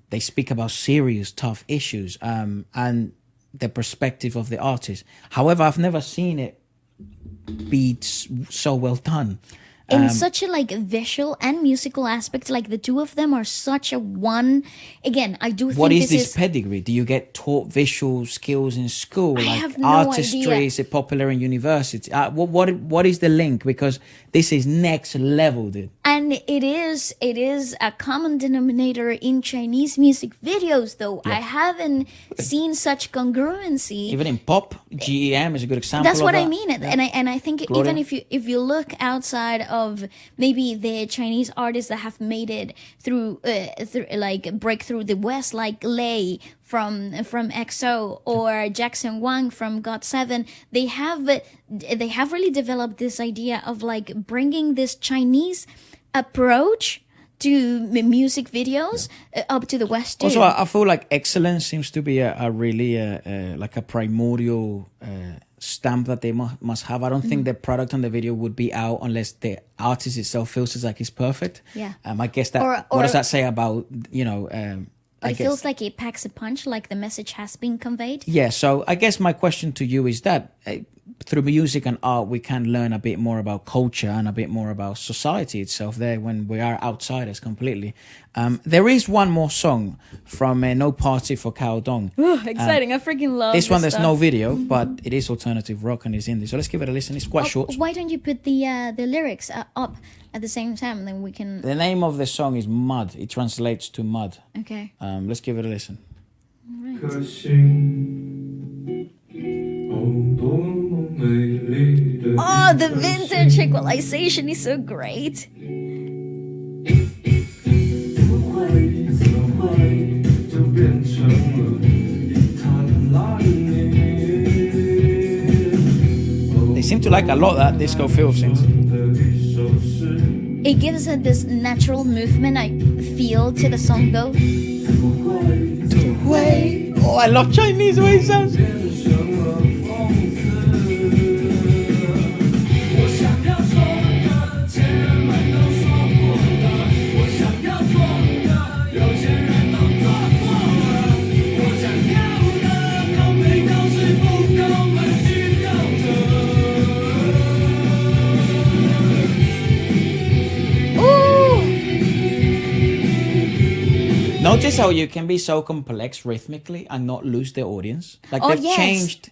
They speak about serious, tough issues and the perspective of the artist. However, I've never seen it be so well done. In such a like visual and musical aspect, like the two of them are such a one. Again, I do think What is this this pedigree? Do you get taught visual skills in school? I Like have no artistry, idea. is it popular in university? What is the link? Because this is next level, dude. And it is a common denominator in Chinese music videos, though. I haven't seen such congruency. Even in pop, GEM is a good example. That's of what that. I mean, and I think Gloria. even if you look outside of maybe the Chinese artists that have made it through like break through the West, like Lei from EXO or Jackson Wang from GOT7, they have really developed this idea of like bringing this Chinese approach to music videos up to the West too. Also, I feel like excellence seems to be a really like a primordial stamp that they must have. I don't think the product on the video would be out unless the artist itself feels like it's perfect. Yeah. I guess that. Or- what does that say about I it guess, feels like it packs a punch, like the message has been conveyed. yeah. So I guess my question to you is that through music and art, we can learn a bit more about culture and a bit more about society itself there when we are outsiders completely. There is one more song from No Party for Cao Dong. Exciting! I freaking love This one, there's no video, but it is alternative rock and it's indie. So let's give it a listen. It's quite short. Why don't you put the lyrics up at the same time? Then we can. The name of the song is Mud. It translates to mud. Okay. Let's give it a listen. 颗星，哦，多么美丽的 Oh, the vintage equalization is so great. 怎么会就变成了一滩烂泥？ They seem to like a lot that disco feel since. 的一首诗， It gives it this natural movement I feel to the song though. 怎么会 Oh, I love Chinese way it sounds. 变成了讽刺？我想要做的，前人们都说过的；我想要做的，有钱人都做错了。我想要的，口碑都是不够们虚构的。 Ooh. Notice how you can be so complex rhythmically and not lose the audience. Like Oh, they've yes. changed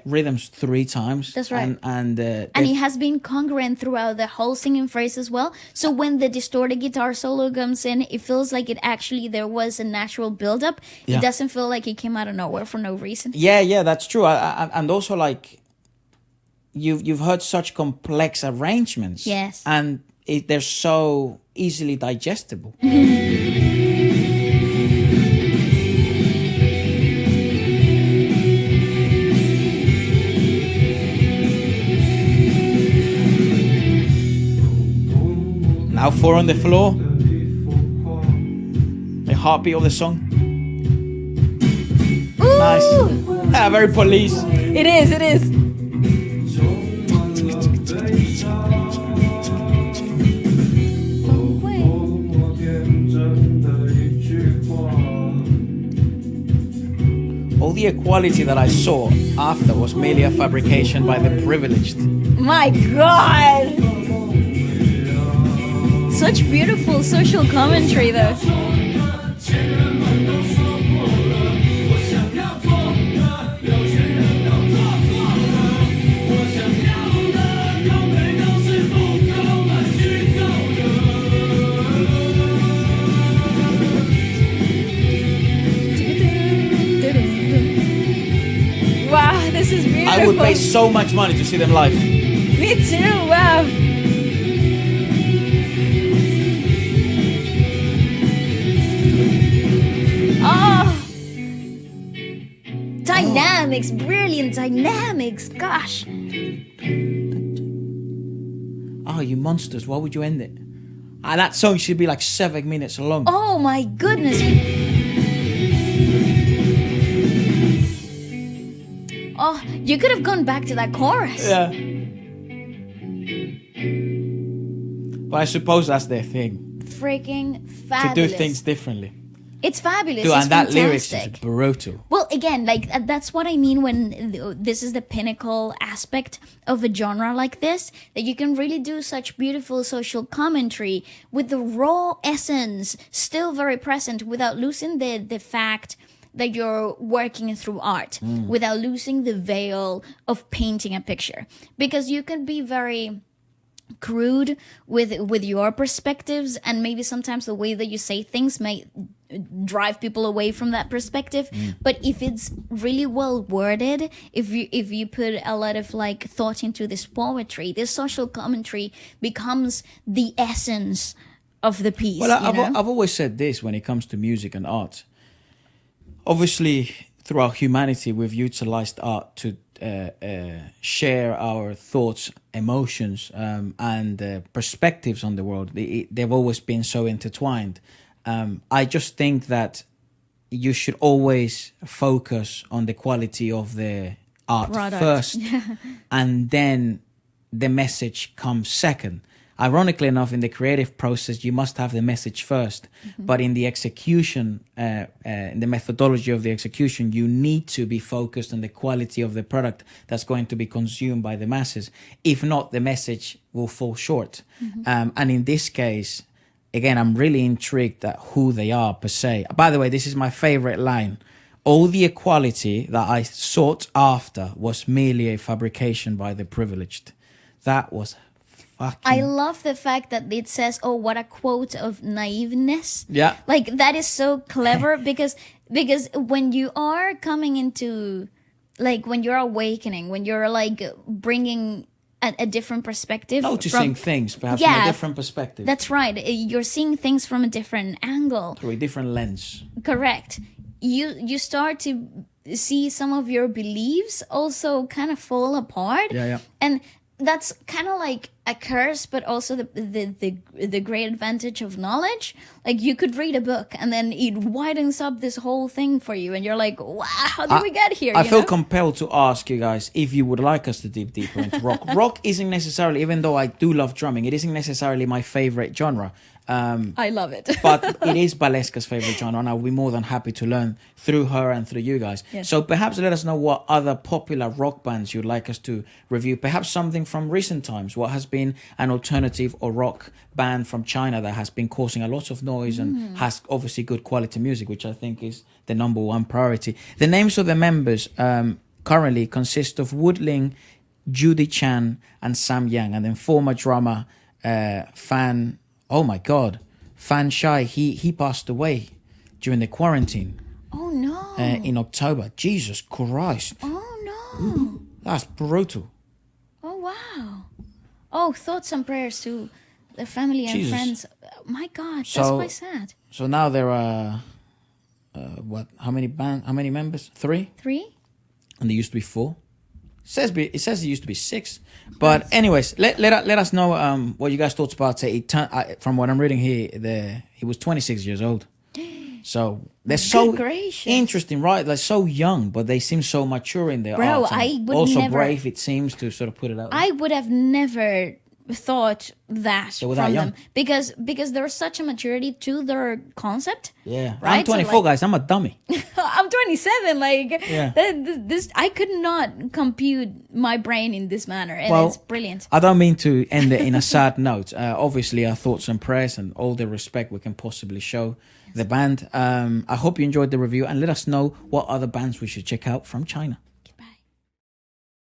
rhythms 3 times. That's right. And And it has been congruent throughout the whole singing phrase as well. So when the distorted guitar solo comes in, it feels like it actually there was a natural build-up. Yeah. It doesn't feel like it came out of nowhere for no reason. yeah, that's true. And also like you've heard such complex arrangements. Yes. And they're so easily digestible. Now 4 on the floor. The heartbeat of the song. Nice. Ah, very police. It is, it is. All the equality that I saw after was merely a fabrication by the privileged. My God! Such beautiful social commentary though. Wow, this is beautiful. I would pay so much money to see them live. Me too, wow. Oh! Dynamics, brilliant dynamics, gosh. Oh, you monsters, why would you end it? That song should be like 7 minutes long. Oh my goodness. Oh, you could have gone back to that chorus. Yeah. But I suppose that's their thing. Freaking To fabulous. do things differently. It's fabulous. Dude, it's and that fantastic. lyrics is brutal. Well, again, like that's what I mean when this is the pinnacle aspect of a genre like this, that you can really do such beautiful social commentary with the raw essence still very present without losing the fact that you're working through art, without losing the veil of painting a picture. Because you can be very crude with your perspectives, and maybe sometimes the way that you say things may drive people away from that perspective. But if it's really well worded, if you put a lot of like thought into this poetry, this social commentary becomes the essence of the piece. Well, I've always said this when it comes to music and art. Obviously, throughout humanity, we've utilized art to share our thoughts, emotions, and perspectives on the world. They've always been so intertwined. I just think that you should always focus on the quality of the art Product. first, and then the message comes second. Ironically enough, in the creative process, you must have the message first. But in the execution, in the methodology of the execution, you need to be focused on the quality of the product that's going to be consumed by the masses. If not, the message will fall short. And in this case, again, I'm really intrigued at who they are per se. By the way, this is my favorite line. All the equality that I sought after was merely a fabrication by the privileged. That was I love the fact that it says, "Oh, what a quote of naiveness." Yeah. Like that is so clever because when you are coming into, like when you're awakening, when you're like bringing a different perspective, noticing things perhaps from a different perspective. That's right. You're seeing things from a different angle. Through a different lens. Correct. You start to see some of your beliefs also kind of fall apart. Yeah. And that's kind of like a curse, but also the great advantage of knowledge. Like you could read a book and then it widens up this whole thing for you, and you're like, wow, how did we get here? I feel compelled to ask you guys if you would like us to dig deeper into rock. Rock isn't necessarily, even though I do love drumming, it isn't necessarily my favorite genre. I love it. But it is Baleska's favorite genre, and I'll be more than happy to learn through her and through you guys. Yes. So perhaps let us know what other popular rock bands you'd like us to review. Perhaps something from recent times. What has been an alternative or rock band from China that has been causing a lot of noise and has obviously good quality music, which I think is the number one priority. The names of the members currently consist of Woodling, Judy Chan, and Sam Yang, and then former drummer Fan. Oh my God, Fan Shai, he passed away during the quarantine. Oh no. In October. Jesus Christ. Oh no. That's brutal. Oh wow. Oh, thoughts and prayers to their family and Jesus. friends. My God, that's So- quite sad. So now there are, how many members? 3? 3? And there used to be 4. It says it used to be 6. But anyways, let us know what you guys thought about it. From what I'm reading here, he was 26 years old. So they're so gracious. interesting, right? They're so young, but they seem so mature in their Bro, art. and I would also never- brave, it seems, to sort of put it out. I would have never thought that were from that them young. because there's such a maturity to their concept. Yeah, Right? I'm So, 24, guys. I'm a dummy. I'm 27. Like Yeah. this, I could not compute my brain in this manner, and Well, it's brilliant. I don't mean to end it in a sad note. Obviously, our thoughts and prayers and all the respect we can possibly show the band. I hope you enjoyed the review, and let us know what other bands we should check out from China.